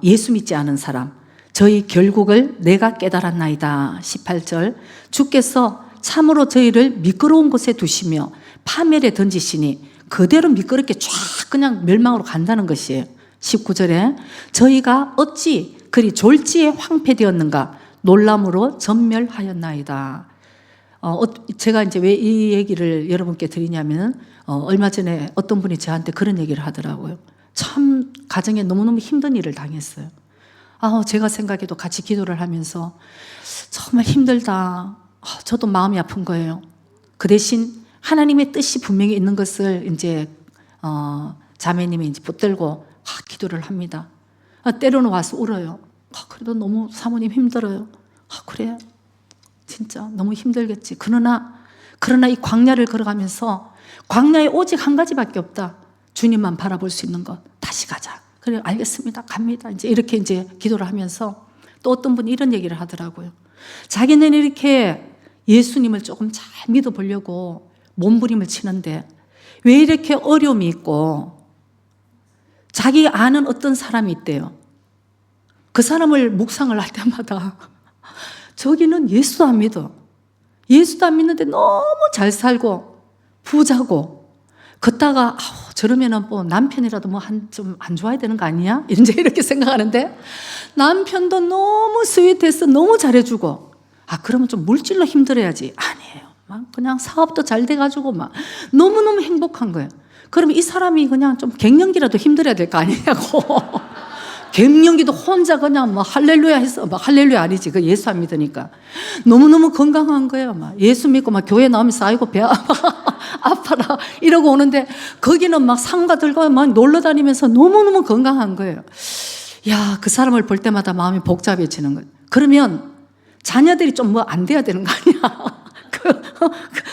예수 믿지 않은 사람, 저희 결국을 내가 깨달았나이다. 18절, 주께서 참으로 저희를 미끄러운 곳에 두시며 파멸에 던지시니 그대로 미끄럽게 쫙 그냥 멸망으로 간다는 것이에요. 19절에 저희가 어찌 그리 졸지에 황폐되었는가 놀람으로 전멸하였나이다. 제가 이제 왜 이 얘기를 여러분께 드리냐면, 얼마 전에 어떤 분이 저한테 그런 얘기를 하더라고요. 참 가정에 너무너무 힘든 일을 당했어요. 제가 생각해도 같이 기도를 하면서 정말 힘들다. 저도 마음이 아픈 거예요. 그 대신 하나님의 뜻이 분명히 있는 것을 이제 자매님이 이제 붙들고 기도를 합니다. 때로는 와서 울어요. 그래도 너무 사모님 힘들어요. 그래. 진짜 너무 힘들겠지. 그러나 이 광야를 걸어가면서 광야에 오직 한 가지밖에 없다. 주님만 바라볼 수 있는 것. 다시 가자. 그래, 알겠습니다. 갑니다. 이제 이렇게 이제 기도를 하면서 또 어떤 분이 이런 얘기를 하더라고요. 자기는 이렇게 예수님을 조금 잘 믿어보려고 몸부림을 치는데 왜 이렇게 어려움이 있고, 자기 아는 어떤 사람이 있대요. 그 사람을 묵상을 할 때마다 저기는 예수도 안 믿어. 예수도 안 믿는데 너무 잘 살고 부자고, 걷다가 저러면은 뭐 남편이라도 뭐 좀 안 좋아야 되는 거 아니야? 이제 이렇게 생각하는데, 남편도 너무 스윗해서 너무 잘해주고, 그러면 좀 물질로 힘들어야지. 아니에요. 막 그냥 사업도 잘 돼가지고 막 너무너무 행복한 거예요. 그러면 이 사람이 그냥 좀 갱년기라도 힘들어야 될 거 아니냐고. 갱년기도 혼자 그냥 막 할렐루야 했어. 막 할렐루야 아니지. 그 예수 안 믿으니까. 너무너무 건강한 거예요. 막 예수 믿고 막 교회 나오면서 아이고 배 아파라 이러고 오는데, 거기는 막 상가 들고 막 놀러 다니면서 너무너무 건강한 거예요. 야, 그 사람을 볼 때마다 마음이 복잡해지는 거예요. 그러면 자녀들이 좀 뭐 안 돼야 되는 거 아니야?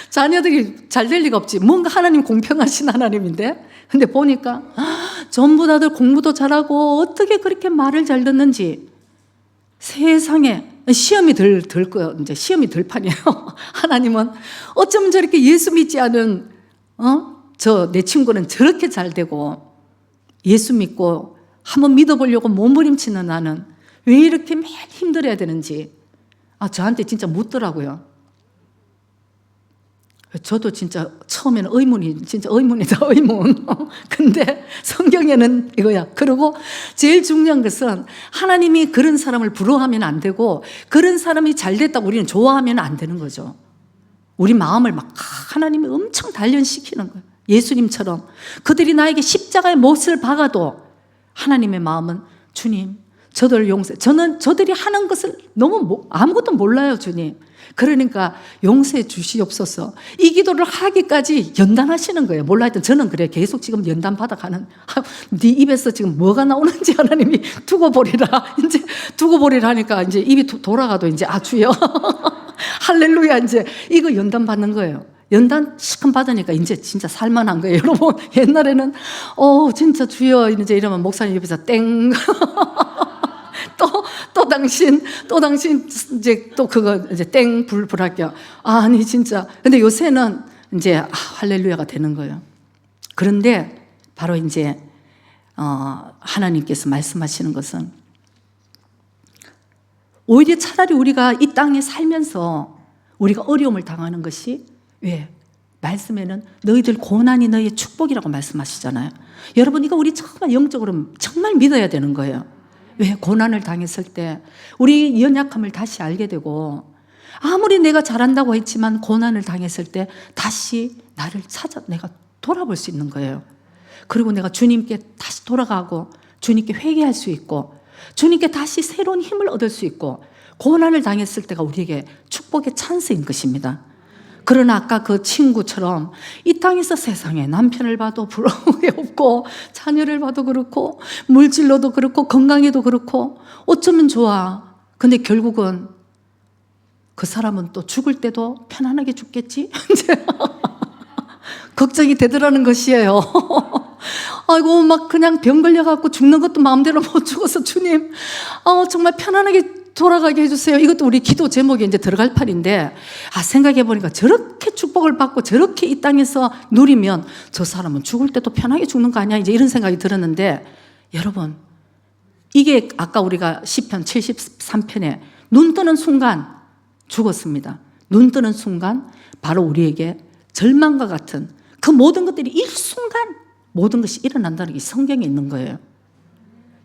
자녀들이 잘 될 리가 없지. 뭔가 하나님 공평하신 하나님인데. 근데 보니까 전부 다들 공부도 잘하고 어떻게 그렇게 말을 잘 듣는지. 세상에 시험이 들 거예요. 이제 시험이 들 판이에요. 하나님은 어쩌면 저렇게 예수 믿지 않은 내 친구는 저렇게 잘 되고, 예수 믿고 한번 믿어보려고 몸부림치는 나는 왜 이렇게 매일 힘들어야 되는지 저한테 진짜 묻더라고요. 저도 진짜 처음에는 진짜 의문이다, 의문. 근데 성경에는 이거야. 그리고 제일 중요한 것은 하나님이 그런 사람을 부러워하면 안 되고 그런 사람이 잘 됐다고 우리는 좋아하면 안 되는 거죠. 우리 마음을 막 하나님이 엄청 단련시키는 거예요. 예수님처럼 그들이 나에게 십자가의 못을 박아도 하나님의 마음은 주님, 저들 용서. 저는 저들이 하는 것을 너무 아무것도 몰라요, 주님. 그러니까 용서해 주시옵소서. 이 기도를 하기까지 연단하시는 거예요. 몰라 했던 저는 그래. 계속 지금 연단 받아가는. 네 입에서 지금 뭐가 나오는지 하나님이 두고 보리라. 이제 두고 보리라 하니까 이제 입이 돌아가도 이제 주여. 할렐루야. 이제 이거 연단 받는 거예요. 연단 시큼 받으니까 이제 진짜 살만한 거예요. 여러분, 옛날에는 진짜 주여 이제 이러면 목사님 옆에서 땡. 또 당신 이제 또 그거 이제 땡 불할게요. 아니 진짜. 근데 요새는 이제 할렐루야가 되는 거예요. 그런데 바로 이제 하나님께서 말씀하시는 것은 오히려 차라리 우리가 이 땅에 살면서 우리가 어려움을 당하는 것이 왜? 말씀에는 너희들 고난이 너희의 축복이라고 말씀하시잖아요. 여러분 이거 우리 정말 영적으로 정말 믿어야 되는 거예요. 왜? 고난을 당했을 때 우리 연약함을 다시 알게 되고 아무리 내가 잘한다고 했지만 고난을 당했을 때 다시 나를 내가 돌아볼 수 있는 거예요. 그리고 내가 주님께 다시 돌아가고 주님께 회개할 수 있고 주님께 다시 새로운 힘을 얻을 수 있고 고난을 당했을 때가 우리에게 축복의 찬스인 것입니다. 그러나 아까 그 친구처럼 이 땅에서 세상에 남편을 봐도 부러움이 없고 자녀를 봐도 그렇고 물질로도 그렇고 건강에도 그렇고 어쩌면 좋아. 근데 결국은 그 사람은 또 죽을 때도 편안하게 죽겠지? 걱정이 되더라는 것이에요. 아이고 막 그냥 병 걸려갖고 죽는 것도 마음대로 못 죽어서 주님 정말 편안하게 돌아가게 해주세요. 이것도 우리 기도 제목에 이제 들어갈 판인데 생각해 보니까 저렇게 축복을 받고 저렇게 이 땅에서 누리면 저 사람은 죽을 때도 편하게 죽는 거 아니야? 이제 이런 생각이 들었는데 여러분 이게 아까 우리가 시편 73편에 눈 뜨는 순간 죽었습니다. 눈 뜨는 순간 바로 우리에게 절망과 같은 그 모든 것들이 일순간 모든 것이 일어난다는 게 성경에 있는 거예요.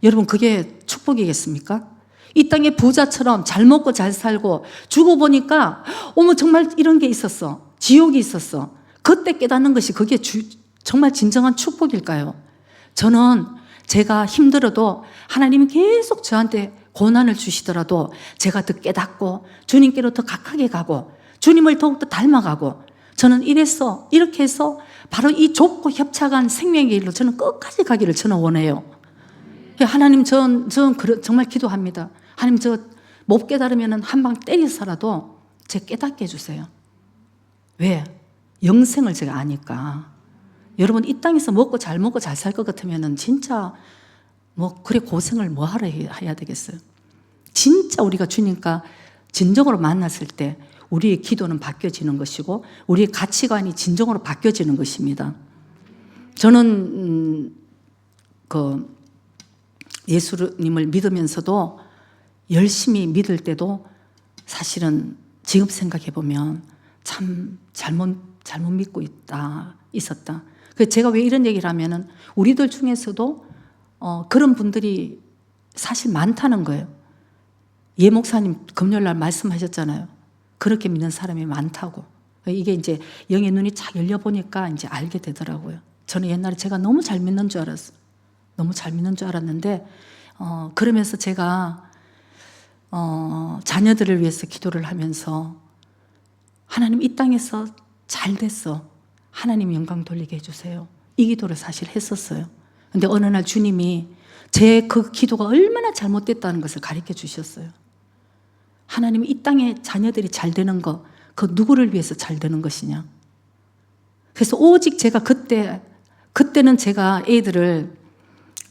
여러분 그게 축복이겠습니까? 이 땅의 부자처럼 잘 먹고 잘 살고 죽어보니까 어머 정말 이런 게 있었어. 지옥이 있었어. 그때 깨닫는 것이 그게 정말 진정한 축복일까요? 저는 제가 힘들어도 하나님이 계속 저한테 고난을 주시더라도 제가 더 깨닫고 주님께로 더 가깝게 가고 주님을 더욱더 닮아가고 저는 이렇게 해서 바로 이 좁고 협착한 생명의 길로 저는 끝까지 가기를 저는 원해요. 하나님 전 정말 기도합니다. 하나님 저 못 깨달으면 한 방 때리서라도 제 깨닫게 해주세요. 왜? 영생을 제가 아니까. 여러분 이 땅에서 먹고 잘 살 것 같으면 진짜 그래 고생을 뭐하러 해야 되겠어요. 진짜 우리가 주님과 진정으로 만났을 때 우리의 기도는 바뀌어지는 것이고 우리의 가치관이 진정으로 바뀌어지는 것입니다. 저는 예수님을 믿으면서도 열심히 믿을 때도 사실은 지금 생각해 보면 참 잘못 믿고 있었다. 그래서 제가 왜 이런 얘기를 하면은 우리들 중에서도 그런 분들이 사실 많다는 거예요. 예 목사님 금요일날 말씀하셨잖아요. 그렇게 믿는 사람이 많다고. 이게 이제 영의 눈이 착 열려 보니까 이제 알게 되더라고요. 저는 옛날에 제가 너무 잘 믿는 줄 알았어요. 너무 잘 믿는 줄 알았는데 그러면서 제가 자녀들을 위해서 기도를 하면서 하나님 이 땅에서 잘 됐어. 하나님 영광 돌리게 해주세요. 이 기도를 사실 했었어요. 근데 어느 날 주님이 제 그 기도가 얼마나 잘못됐다는 것을 가르쳐 주셨어요. 하나님이 이 땅에 자녀들이 잘 되는 거, 그 누구를 위해서 잘 되는 것이냐. 그래서 오직 제가 그때는 제가 애들을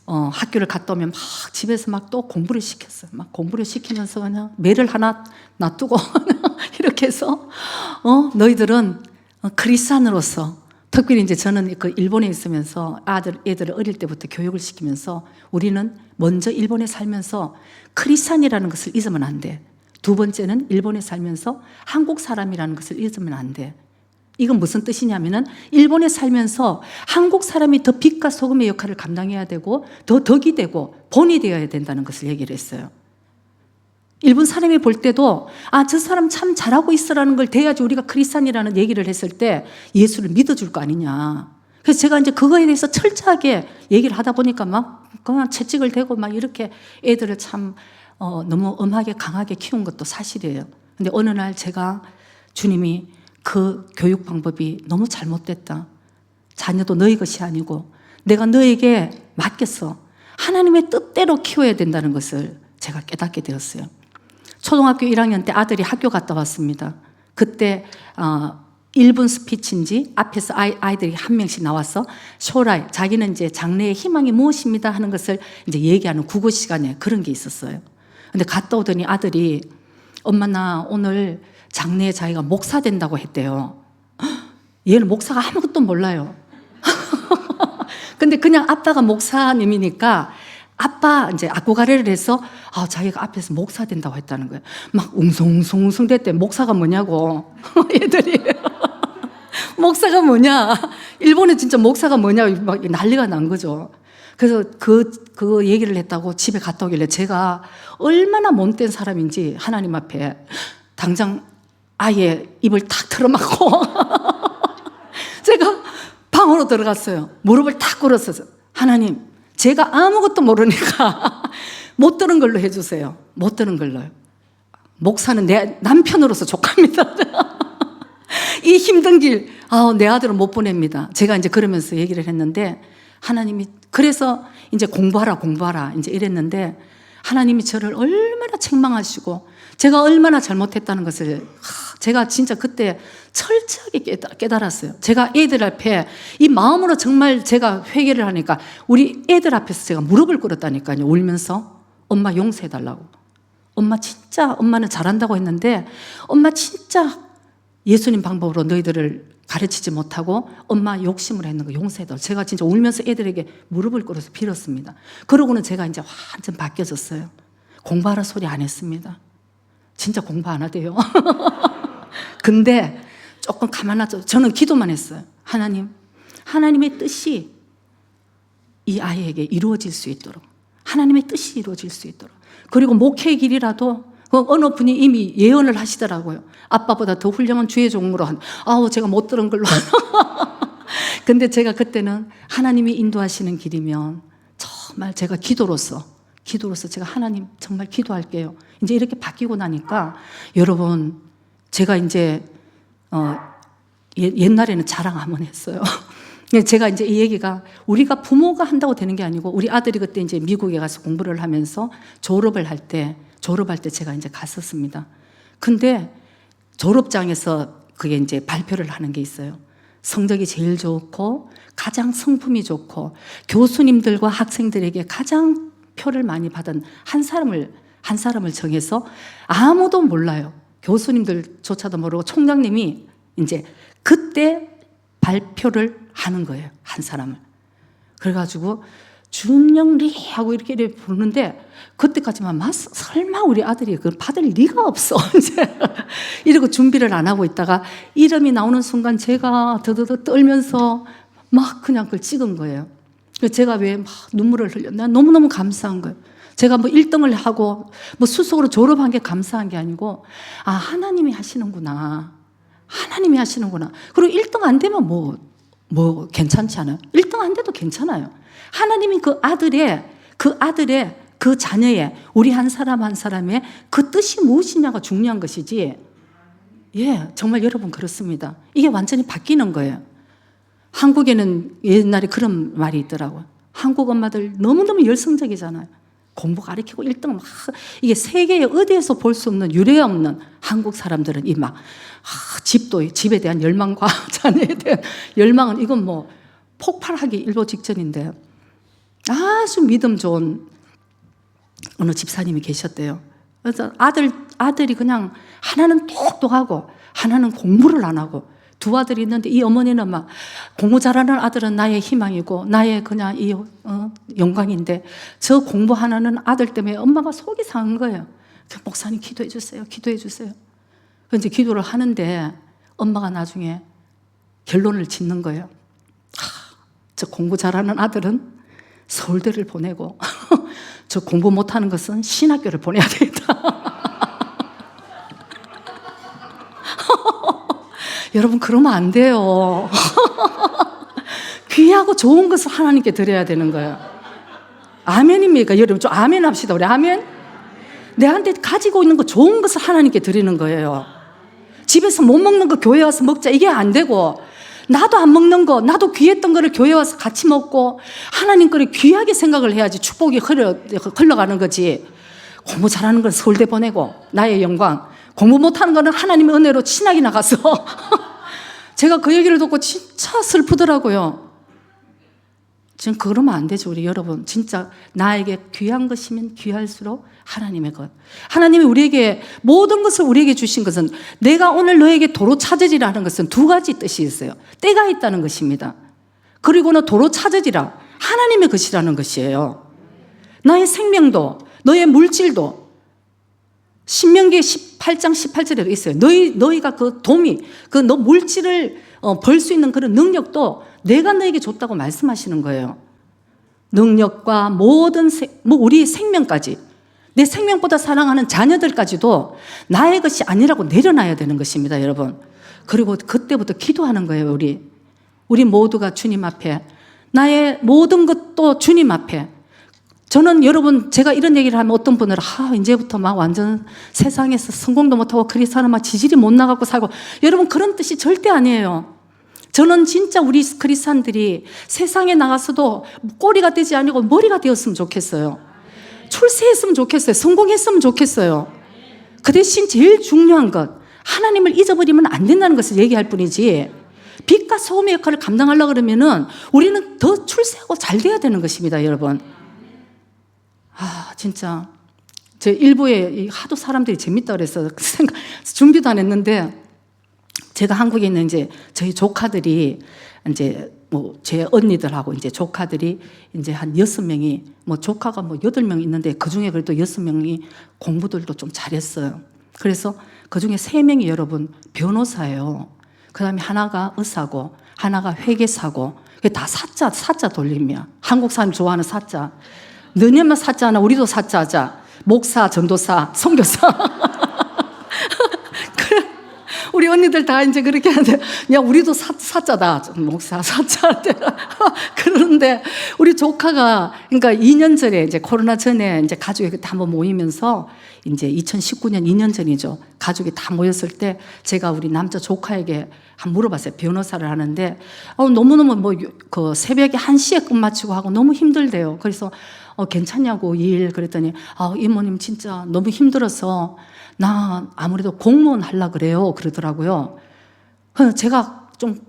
학교를 갔다 오면 막 집에서 막 또 공부를 시켰어요. 막 공부를 시키면서 그냥 매를 하나 놔두고 이렇게 해서 너희들은 크리스찬으로서 특별히 이제 저는 그 일본에 있으면서 애들을 어릴 때부터 교육을 시키면서 우리는 먼저 일본에 살면서 크리스찬이라는 것을 잊으면 안 돼. 두 번째는 일본에 살면서 한국 사람이라는 것을 잊으면 안 돼. 이건 무슨 뜻이냐면은 일본에 살면서 한국 사람이 더 빛과 소금의 역할을 감당해야 되고 더 덕이 되고 본이 되어야 된다는 것을 얘기를 했어요. 일본 사람이 볼 때도 저 사람 참 잘하고 있어라는 걸 돼야지 우리가 크리스찬이라는 얘기를 했을 때 예수를 믿어줄 거 아니냐. 그래서 제가 이제 그거에 대해서 철저하게 얘기를 하다 보니까 막 그냥 채찍을 대고 막 이렇게 애들을 참 너무 엄하게 강하게 키운 것도 사실이에요. 근데 어느 날 제가 주님이 그 교육 방법이 너무 잘못됐다. 자녀도 너희 것이 아니고 내가 너에게 맡겼어. 하나님의 뜻대로 키워야 된다는 것을 제가 깨닫게 되었어요. 초등학교 1학년 때 아들이 학교 갔다 왔습니다. 그때 1분 스피치인지 앞에서 아이들이 한 명씩 나와서 쇼라이, 자기는 이제 장래의 희망이 무엇입니다 하는 것을 이제 얘기하는 국어 시간에 그런 게 있었어요. 근데 갔다 오더니 아들이 엄마 나 오늘 장래에 자기가 목사 된다고 했대요. 얘는 목사가 아무것도 몰라요. 근데 그냥 아빠가 목사님이니까 아빠 이제 악구가래를 해서 자기가 앞에서 목사 된다고 했다는 거예요. 막 웅성웅성 됐대. 목사가 뭐냐고 애들이 목사가 뭐냐, 일본에 진짜 목사가 뭐냐 막 난리가 난 거죠. 그래서 그 얘기를 했다고 집에 갔다 오길래 제가 얼마나 못된 사람인지 하나님 앞에 당장 아예 입을 탁 틀어막고 제가 방으로 들어갔어요. 무릎을 탁 꿇었어요. 하나님, 제가 아무것도 모르니까 못 들은 걸로 해주세요. 못 들은 걸로요. 목사는 내 남편으로서 족합니다. 이 힘든 길, 내 아들은 못 보냅니다. 제가 이제 그러면서 얘기를 했는데 하나님이 그래서 이제 공부하라 이제 이랬는데 하나님이 저를 얼마나 책망하시고 제가 얼마나 잘못했다는 것을 제가 진짜 그때 철저하게 깨달았어요. 제가 애들 앞에 이 마음으로 정말 제가 회개를 하니까 우리 애들 앞에서 제가 무릎을 꿇었다니까요. 울면서 엄마 용서해달라고. 엄마는 잘한다고 했는데 엄마 진짜 예수님 방법으로 너희들을 가르치지 못하고 엄마 욕심을 했는 거 용서해달라고. 제가 진짜 울면서 애들에게 무릎을 꿇어서 빌었습니다. 그러고는 제가 이제 완전 바뀌어졌어요. 공부하라 소리 안 했습니다. 진짜 공부 안 하대요. 근데 조금 가만하죠. 저는 기도만 했어요. 하나님, 하나님의 뜻이 이 아이에게 이루어질 수 있도록, 하나님의 뜻이 이루어질 수 있도록. 그리고 목회의 길이라도 어느 분이 이미 예언을 하시더라고요. 아빠보다 더 훌륭한 주의 종으로 제가 못 들은 걸로. 근데 제가 그때는 하나님이 인도하시는 길이면 정말 제가 기도로서 제가 하나님 정말 기도할게요. 이제 이렇게 바뀌고 나니까 여러분, 제가 이제 옛날에는 자랑 한번 했어요. 제가 이제 이 얘기가 우리가 부모가 한다고 되는 게 아니고 우리 아들이 그때 이제 미국에 가서 공부를 하면서 졸업할 때 제가 이제 갔었습니다. 근데 졸업장에서 그게 이제 발표를 하는 게 있어요. 성적이 제일 좋고 가장 성품이 좋고 교수님들과 학생들에게 가장 표를 많이 받은 한 사람을 정해서 아무도 몰라요. 교수님들조차도 모르고 총장님이 이제 그때 발표를 하는 거예요. 한 사람을. 그래가지고 준영리 하고 이렇게 부르는데 그때까지만 설마 우리 아들이 그걸 받을 리가 없어. 이제 이러고 준비를 안 하고 있다가 이름이 나오는 순간 제가 더더더 떨면서 막 그냥 그걸 찍은 거예요. 제가 왜 막 눈물을 흘렸나? 너무너무 감사한 거예요. 제가 뭐 1등을 하고 뭐 수석으로 졸업한 게 감사한 게 아니고 하나님이 하시는구나. 하나님이 하시는구나. 그리고 1등 안 되면 뭐 괜찮지 않아요? 1등 안 돼도 괜찮아요. 하나님이 그 아들의 그 자녀의 우리 한 사람 한 사람의 그 뜻이 무엇이냐가 중요한 것이지. 예, 정말 여러분 그렇습니다. 이게 완전히 바뀌는 거예요. 한국에는 옛날에 그런 말이 있더라고요. 한국 엄마들 너무너무 열성적이잖아요. 공부 가르치고 1등 막 이게 세계에 어디에서 볼 수 없는 유례 없는 한국 사람들은 집에 대한 열망과 자녀에 대한 열망은 이건 뭐 폭발하기 일보 직전인데 아주 믿음 좋은 어느 집사님이 계셨대요. 그래서 아들이 그냥 하나는 똑똑하고 하나는 공부를 안 하고 두 아들이 있는데 이 어머니는 막 공부 잘하는 아들은 나의 희망이고 나의 그냥 영광인데 저 공부 하나는 아들 때문에 엄마가 속이 상한 거예요. 목사님 기도해 주세요. 기도해 주세요. 이제 기도를 하는데 엄마가 나중에 결론을 짓는 거예요. 저 공부 잘하는 아들은 서울대를 보내고 저 공부 못하는 것은 신학교를 보내야 되겠다. 여러분 그러면 안 돼요. 귀하고 좋은 것을 하나님께 드려야 되는 거예요. 아멘입니까? 여러분 좀 아멘 합시다. 우리 아멘. 내한테 가지고 있는 거 좋은 것을 하나님께 드리는 거예요. 집에서 못 먹는 거 교회 와서 먹자 이게 안 되고, 나도 안 먹는 거, 나도 귀했던 거를 교회 와서 같이 먹고 하나님 거를 귀하게 생각을 해야지 축복이 흘러가는 거지. 공부 잘하는 걸 서울대 보내고 나의 영광, 공부 못하는 거는 하나님의 은혜로 신학이 나가서 제가 그 얘기를 듣고 진짜 슬프더라고요. 지금 그러면 안 되죠. 우리 여러분 진짜 나에게 귀한 것이면 귀할수록 하나님의 것, 하나님이 우리에게 모든 것을 우리에게 주신 것은, 내가 오늘 너에게 도로 찾으리라는 것은 두 가지 뜻이 있어요. 때가 있다는 것입니다. 그리고는 도로 찾으리라, 하나님의 것이라는 것이에요. 나의 생명도 너의 물질도 신명기 18장 18절에도 있어요. 너희가 그 도미, 그 너 물질을 벌 수 있는 그런 능력도 내가 너에게 줬다고 말씀하시는 거예요. 능력과 모든 우리 생명까지, 내 생명보다 사랑하는 자녀들까지도 나의 것이 아니라고 내려놔야 되는 것입니다, 여러분. 그리고 그때부터 기도하는 거예요. 우리 모두가 주님 앞에, 나의 모든 것도 주님 앞에. 저는 여러분, 제가 이런 얘기를 하면 어떤 분들은 이제부터 막 완전 세상에서 성공도 못하고 크리스찬은 막 지질이 못 나가고 살고, 여러분 그런 뜻이 절대 아니에요. 저는 진짜 우리 크리스찬들이 세상에 나가서도 꼬리가 되지 아니고 머리가 되었으면 좋겠어요. 출세했으면 좋겠어요. 성공했으면 좋겠어요. 그 대신 제일 중요한 것, 하나님을 잊어버리면 안 된다는 것을 얘기할 뿐이지, 빛과 소금의 역할을 감당하려고 그러면은 우리는 더 출세하고 잘 돼야 되는 것입니다, 여러분. 진짜 제 일부에 하도 사람들이 재밌다 그래서 준비도 안 했는데, 제가 한국에 있는 이제 저희 조카들이 이제 제 언니들하고 이제 조카들이 이제 한 6명이, 조카가 8명 있는데 그 중에 그래도 6명이 공부들도 좀 잘했어요. 그래서 그 중에 3명이 여러분 변호사예요. 그 다음에 하나가 의사고 하나가 회계사고, 그게 다 사자 돌림이야. 한국 사람 좋아하는 사자. 너네만 사자 하나, 우리도 사자 하자. 목사, 전도사, 선교사. 우리 언니들 다 이제 그렇게 하는데, 야, 우리도 사자다. 목사, 사자. 그러는데, 우리 조카가, 그러니까 2년 전에, 이제 코로나 전에 이제 가족이 그때 한번 모이면서, 이제 2019년 2년 전이죠. 가족이 다 모였을 때, 제가 우리 남자 조카에게 한번 물어봤어요. 변호사를 하는데, 너무너무 그 새벽에 1시에 끝 마치고 하고 너무 힘들대요. 그래서, 괜찮냐고, 일. 그랬더니, 이모님 진짜 너무 힘들어서, 나 아무래도 공무원 하려고 그래요. 그러더라고요. 제가 좀,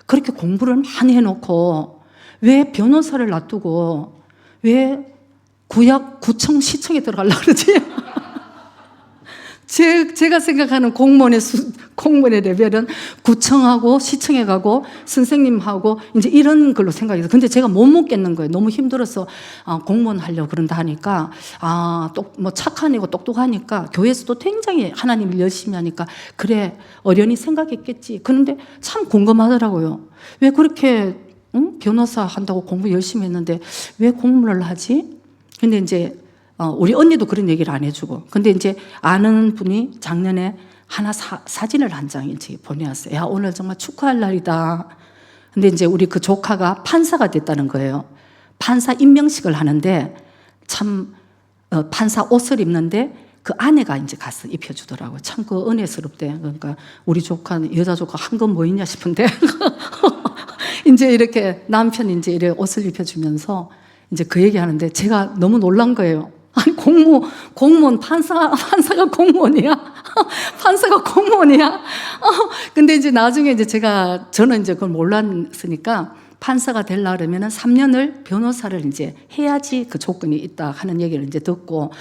그렇게 공부를 많이 해놓고 왜 변호사를 놔두고 왜 구청 시청에 들어가려고 그러지? 제가 생각하는 공무원의 레벨은 구청하고 시청에 가고 선생님하고 이제 이런 걸로 생각해서, 근데 제가 못 먹겠는 거예요. 너무 힘들어서 공무원 하려고 그런다 하니까, 착하니까 똑똑하니까 교회에서도 굉장히 하나님을 열심히 하니까 그래 어련히 생각했겠지. 그런데 참 궁금하더라고요. 왜 그렇게 변호사 한다고 공부 열심히 했는데 왜 공무원을 하지? 근데 이제 우리 언니도 그런 얘기를 안 해주고, 근데 이제 아는 분이 작년에 하나 사진을 한 장 일찍 보내왔어요. 야, 오늘 정말 축하할 날이다. 근데 이제 우리 그 조카가 판사가 됐다는 거예요. 판사 임명식을 하는데 참 판사 옷을 입는데 그 아내가 이제 가서 입혀주더라고요. 참 그 은혜스럽대. 그러니까 우리 조카는, 여자 조카 한 건 뭐 있냐 싶은데 이제 이렇게 남편이 이제 이렇게 옷을 입혀주면서 이제 그 얘기 하는데 제가 너무 놀란 거예요. 아니, 공무원, 판사가 공무원이야? 판사가 공무원이야? 근데 이제 나중에 이제 저는 이제 그걸 몰랐으니까, 판사가 되려고 그러면은 3년을 변호사를 이제 해야지 그 조건이 있다 하는 얘기를 이제 듣고,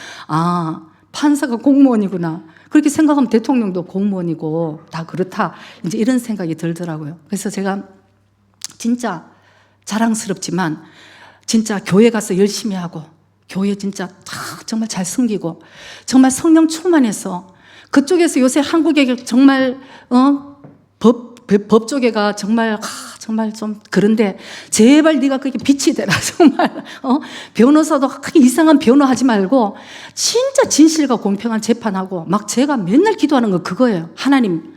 판사가 공무원이구나. 그렇게 생각하면 대통령도 공무원이고 다 그렇다. 이제 이런 생각이 들더라고요. 그래서 제가 진짜 자랑스럽지만, 진짜 교회 가서 열심히 하고, 교회 진짜 정말 잘 섬기고, 정말 성령 충만해서, 그쪽에서 요새 한국에 정말 법조계가 정말 정말 좀 그런데 제발 네가 그게 빛이 되라. 정말 변호사도 그렇게 이상한 변호하지 말고 진짜 진실과 공평한 재판하고 막 제가 맨날 기도하는 거 그거예요. 하나님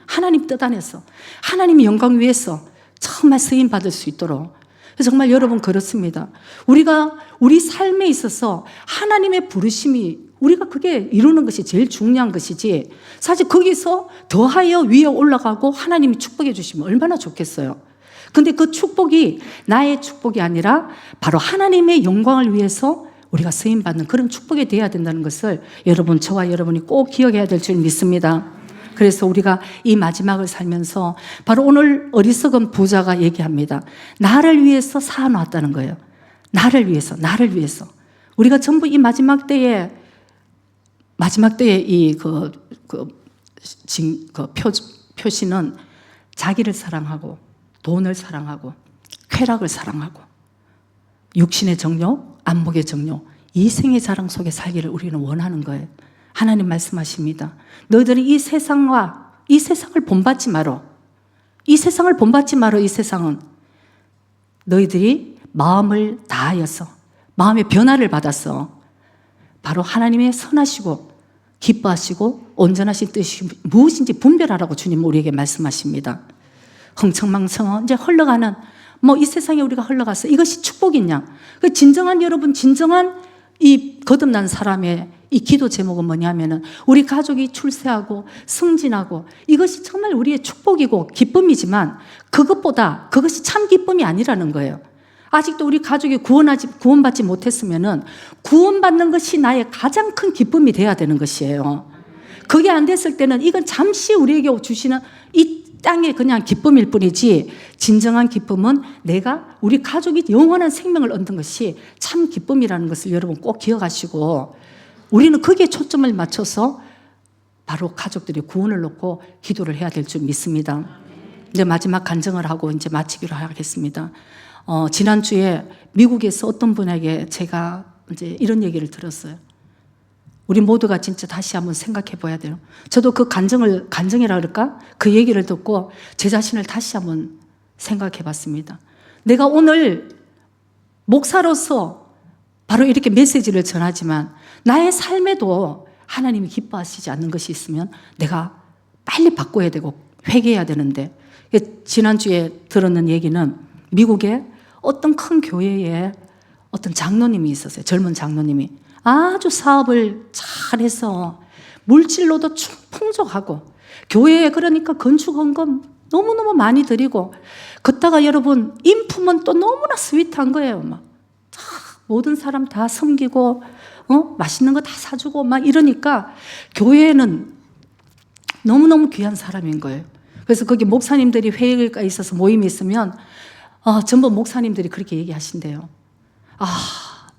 뜻 안에서 하나님의 영광 위해서 정말 쓰임 받을 수 있도록. 정말 여러분 그렇습니다. 우리가 우리 삶에 있어서 하나님의 부르심이 우리가 그게 이루는 것이 제일 중요한 것이지 사실 거기서 더하여 위에 올라가고 하나님이 축복해 주시면 얼마나 좋겠어요. 근데 그 축복이 나의 축복이 아니라 바로 하나님의 영광을 위해서 우리가 쓰임받는 그런 축복이 되어야 된다는 것을 여러분, 저와 여러분이 꼭 기억해야 될 줄 믿습니다. 그래서 우리가 이 마지막을 살면서 바로 오늘 어리석은 부자가 얘기합니다. 나를 위해서 사놓았다는 거예요. 나를 위해서. 우리가 전부 이 마지막 때에 이 표시는 자기를 사랑하고 돈을 사랑하고 쾌락을 사랑하고 육신의 정욕, 안목의 정욕, 이생의 자랑 속에 살기를 우리는 원하는 거예요. 하나님 말씀하십니다. 너희들이 이 세상을 본받지 마라. 이 세상은 너희들이 마음을 다하여서 마음의 변화를 받았어. 바로 하나님의 선하시고 기뻐하시고 온전하신 뜻이 무엇인지 분별하라고 주님 우리에게 말씀하십니다. 흥청망청 이제 흘러가는 이 세상에 우리가 흘러가서 이것이 축복이냐? 진정한 여러분, 진정한 이 거듭난 사람의 이 기도 제목은 뭐냐면은 우리 가족이 출세하고 승진하고 이것이 정말 우리의 축복이고 기쁨이지만 그것보다 그것이 참 기쁨이 아니라는 거예요. 아직도 우리 가족이 구원받지 못했으면은 구원받는 것이 나의 가장 큰 기쁨이 돼야 되는 것이에요. 그게 안 됐을 때는 이건 잠시 우리에게 주시는 이 땅의 그냥 기쁨일 뿐이지 진정한 기쁨은 우리 가족이 영원한 생명을 얻는 것이 참 기쁨이라는 것을 여러분 꼭 기억하시고 우리는 거기에 초점을 맞춰서 바로 가족들이 구원을 놓고 기도를 해야 될 줄 믿습니다. 이제 마지막 간증을 하고 이제 마치기로 하겠습니다. 지난주에 미국에서 어떤 분에게 제가 이제 이런 얘기를 들었어요. 우리 모두가 진짜 다시 한번 생각해 봐야 돼요. 저도 그 간증이라 그럴까? 그 얘기를 듣고 제 자신을 다시 한번 생각해 봤습니다. 내가 오늘 목사로서 바로 이렇게 메시지를 전하지만 나의 삶에도 하나님이 기뻐하시지 않는 것이 있으면 내가 빨리 바꿔야 되고 회개해야 되는데 지난주에 들었는 얘기는 미국에 어떤 큰 교회에 어떤 장로님이 있었어요. 젊은 장로님이 아주 사업을 잘해서 물질로도 풍족하고 교회에 그러니까 건축헌금 너무너무 많이 드리고 걷다가 여러분 인품은 또 너무나 스윗한 거예요. 막 모든 사람 다 섬기고 맛있는 거 다 사주고 막 이러니까 교회는 너무너무 귀한 사람인 거예요. 그래서 거기 목사님들이 회의가 있어서 모임이 있으면 전부 목사님들이 그렇게 얘기하신대요.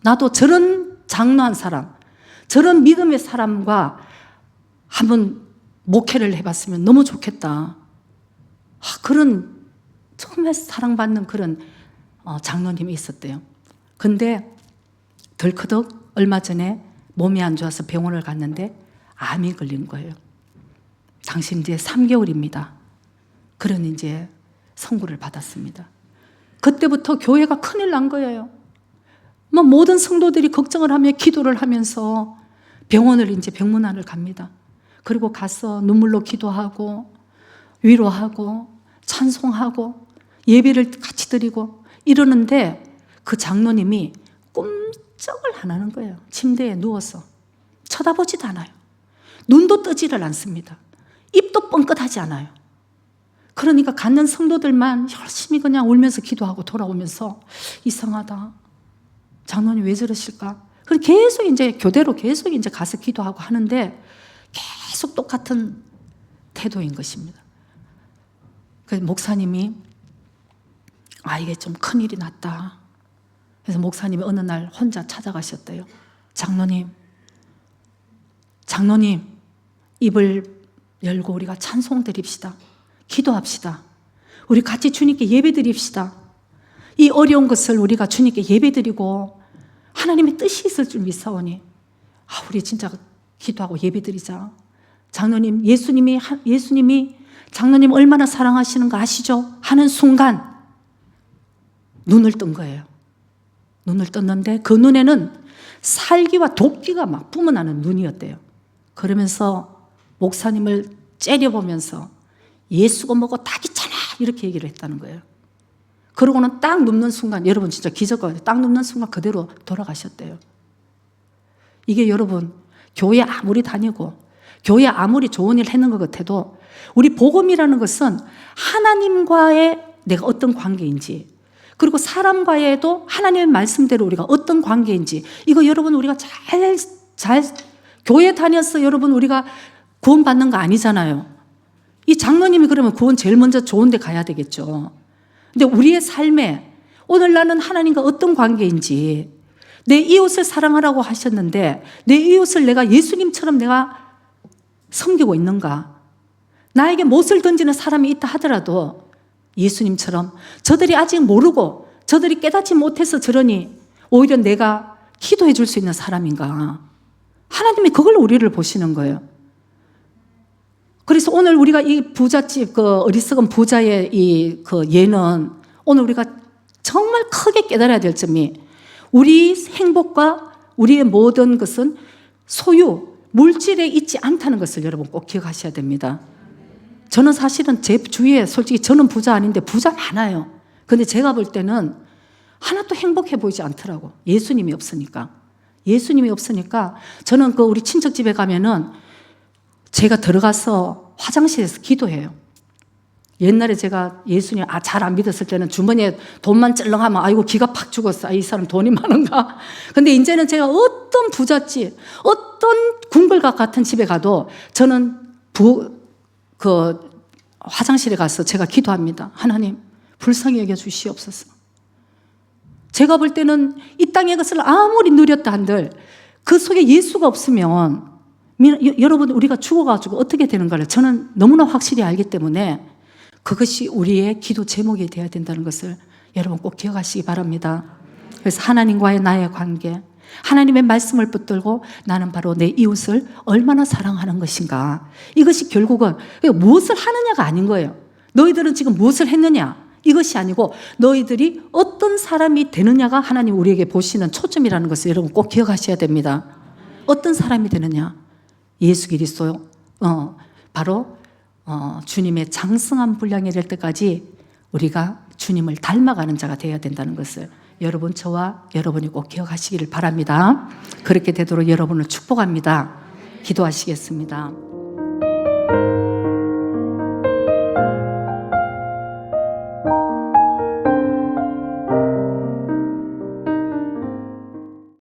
나도 저런 장로한 사람, 저런 믿음의 사람과 한번 목회를 해봤으면 너무 좋겠다. 그런 정말 사랑받는 그런 장로님이 있었대요. 근데 덜커덕 얼마 전에 몸이 안 좋아서 병원을 갔는데 암이 걸린 거예요. 당신 이제 3개월입니다. 그런 이제 선고를 받았습니다. 그때부터 교회가 큰일 난 거예요. 모든 성도들이 걱정을 하며 기도를 하면서 병원을 이제 병문안을 갑니다. 그리고 가서 눈물로 기도하고 위로하고 찬송하고 예배를 같이 드리고 이러는데 그 장로님이 꼼짝을 안 하는 거예요. 침대에 누워서 쳐다보지도 않아요. 눈도 뜨지를 않습니다. 입도 뻥끗하지 않아요. 그러니까 갖는 성도들만 열심히 그냥 울면서 기도하고 돌아오면서 이상하다. 장로님 왜 저러실까? 그리고 계속 이제 교대로 계속 이제 가서 기도하고 하는데 계속 똑같은 태도인 것입니다. 그래서 목사님이 이게 좀 큰일이 났다. 그래서 목사님이 어느 날 혼자 찾아가셨대요. 장로님 입을 열고 우리가 찬송 드립시다. 기도합시다. 우리 같이 주님께 예배 드립시다. 이 어려운 것을 우리가 주님께 예배 드리고 하나님의 뜻이 있을 줄 믿사오니 우리 진짜 기도하고 예배 드리자. 장로님, 예수님이 장로님 얼마나 사랑하시는 거 아시죠? 하는 순간 눈을 뜬 거예요. 눈을 떴는데 그 눈에는 살기와 도끼가 막 뿜어나는 눈이었대요. 그러면서 목사님을 째려보면서 예수가 뭐고 닭이잖아 이렇게 얘기를 했다는 거예요. 그러고는 딱 눕는 순간, 여러분 진짜 기적 같아요. 딱 눕는 순간 그대로 돌아가셨대요. 이게 여러분, 교회 아무리 다니고 교회 아무리 좋은 일 했는 것 같아도 우리 복음이라는 것은 하나님과의 내가 어떤 관계인지, 그리고 사람과의도 하나님의 말씀대로 우리가 어떤 관계인지, 이거 여러분 우리가 잘 교회 다녀서 여러분 우리가 구원받는 거 아니잖아요. 이 장로님이 그러면 구원 제일 먼저 좋은 데 가야 되겠죠. 근데 우리의 삶에 오늘 나는 하나님과 어떤 관계인지, 내 이웃을 사랑하라고 하셨는데 내 이웃을 내가 예수님처럼 내가 섬기고 있는가? 나에게 못을 던지는 사람이 있다 하더라도 예수님처럼 저들이 아직 모르고 저들이 깨닫지 못해서 저러니 오히려 내가 기도해 줄 수 있는 사람인가? 하나님이 그걸 우리를 보시는 거예요. 그래서 오늘 우리가 이 부잣집, 그 어리석은 부자의 이 그 예는 오늘 우리가 정말 크게 깨달아야 될 점이, 우리 행복과 우리의 모든 것은 소유, 물질에 있지 않다는 것을 여러분 꼭 기억하셔야 됩니다. 저는 사실은 제 주위에 솔직히 저는 부자 아닌데 부자 많아요. 근데 제가 볼 때는 하나도 행복해 보이지 않더라고. 예수님이 없으니까. 예수님이 없으니까 저는 그 우리 친척 집에 가면은 제가 들어가서 화장실에서 기도해요. 옛날에 제가 예수님 잘 안 믿었을 때는 주머니에 돈만 쩔렁하면 아이고 기가 팍 죽었어. 이 사람 돈이 많은가. 근데 이제는 제가 어떤 부잣집, 어떤 궁궐과 같은 집에 가도 저는 화장실에 가서 제가 기도합니다. 하나님 불쌍히 여겨 주시옵소서. 제가 볼 때는 이 땅의 것을 아무리 누렸다 한들 그 속에 예수가 없으면 여러분 우리가 죽어가지고 어떻게 되는가를 저는 너무나 확실히 알기 때문에 그것이 우리의 기도 제목이 되어야 된다는 것을 여러분 꼭 기억하시기 바랍니다. 그래서 하나님과의 나의 관계, 하나님의 말씀을 붙들고 나는 바로 내 이웃을 얼마나 사랑하는 것인가. 이것이 결국은 무엇을 하느냐가 아닌 거예요. 너희들은 지금 무엇을 했느냐 이것이 아니고 너희들이 어떤 사람이 되느냐가 하나님 우리에게 보시는 초점이라는 것을 여러분 꼭 기억하셔야 됩니다. 어떤 사람이 되느냐, 예수 그리스도 바로 주님의 장성한 분량이 될 때까지 우리가 주님을 닮아가는 자가 되어야 된다는 것을 여러분, 저와 여러분이 꼭 기억하시기를 바랍니다. 그렇게 되도록 여러분을 축복합니다. 기도하시겠습니다.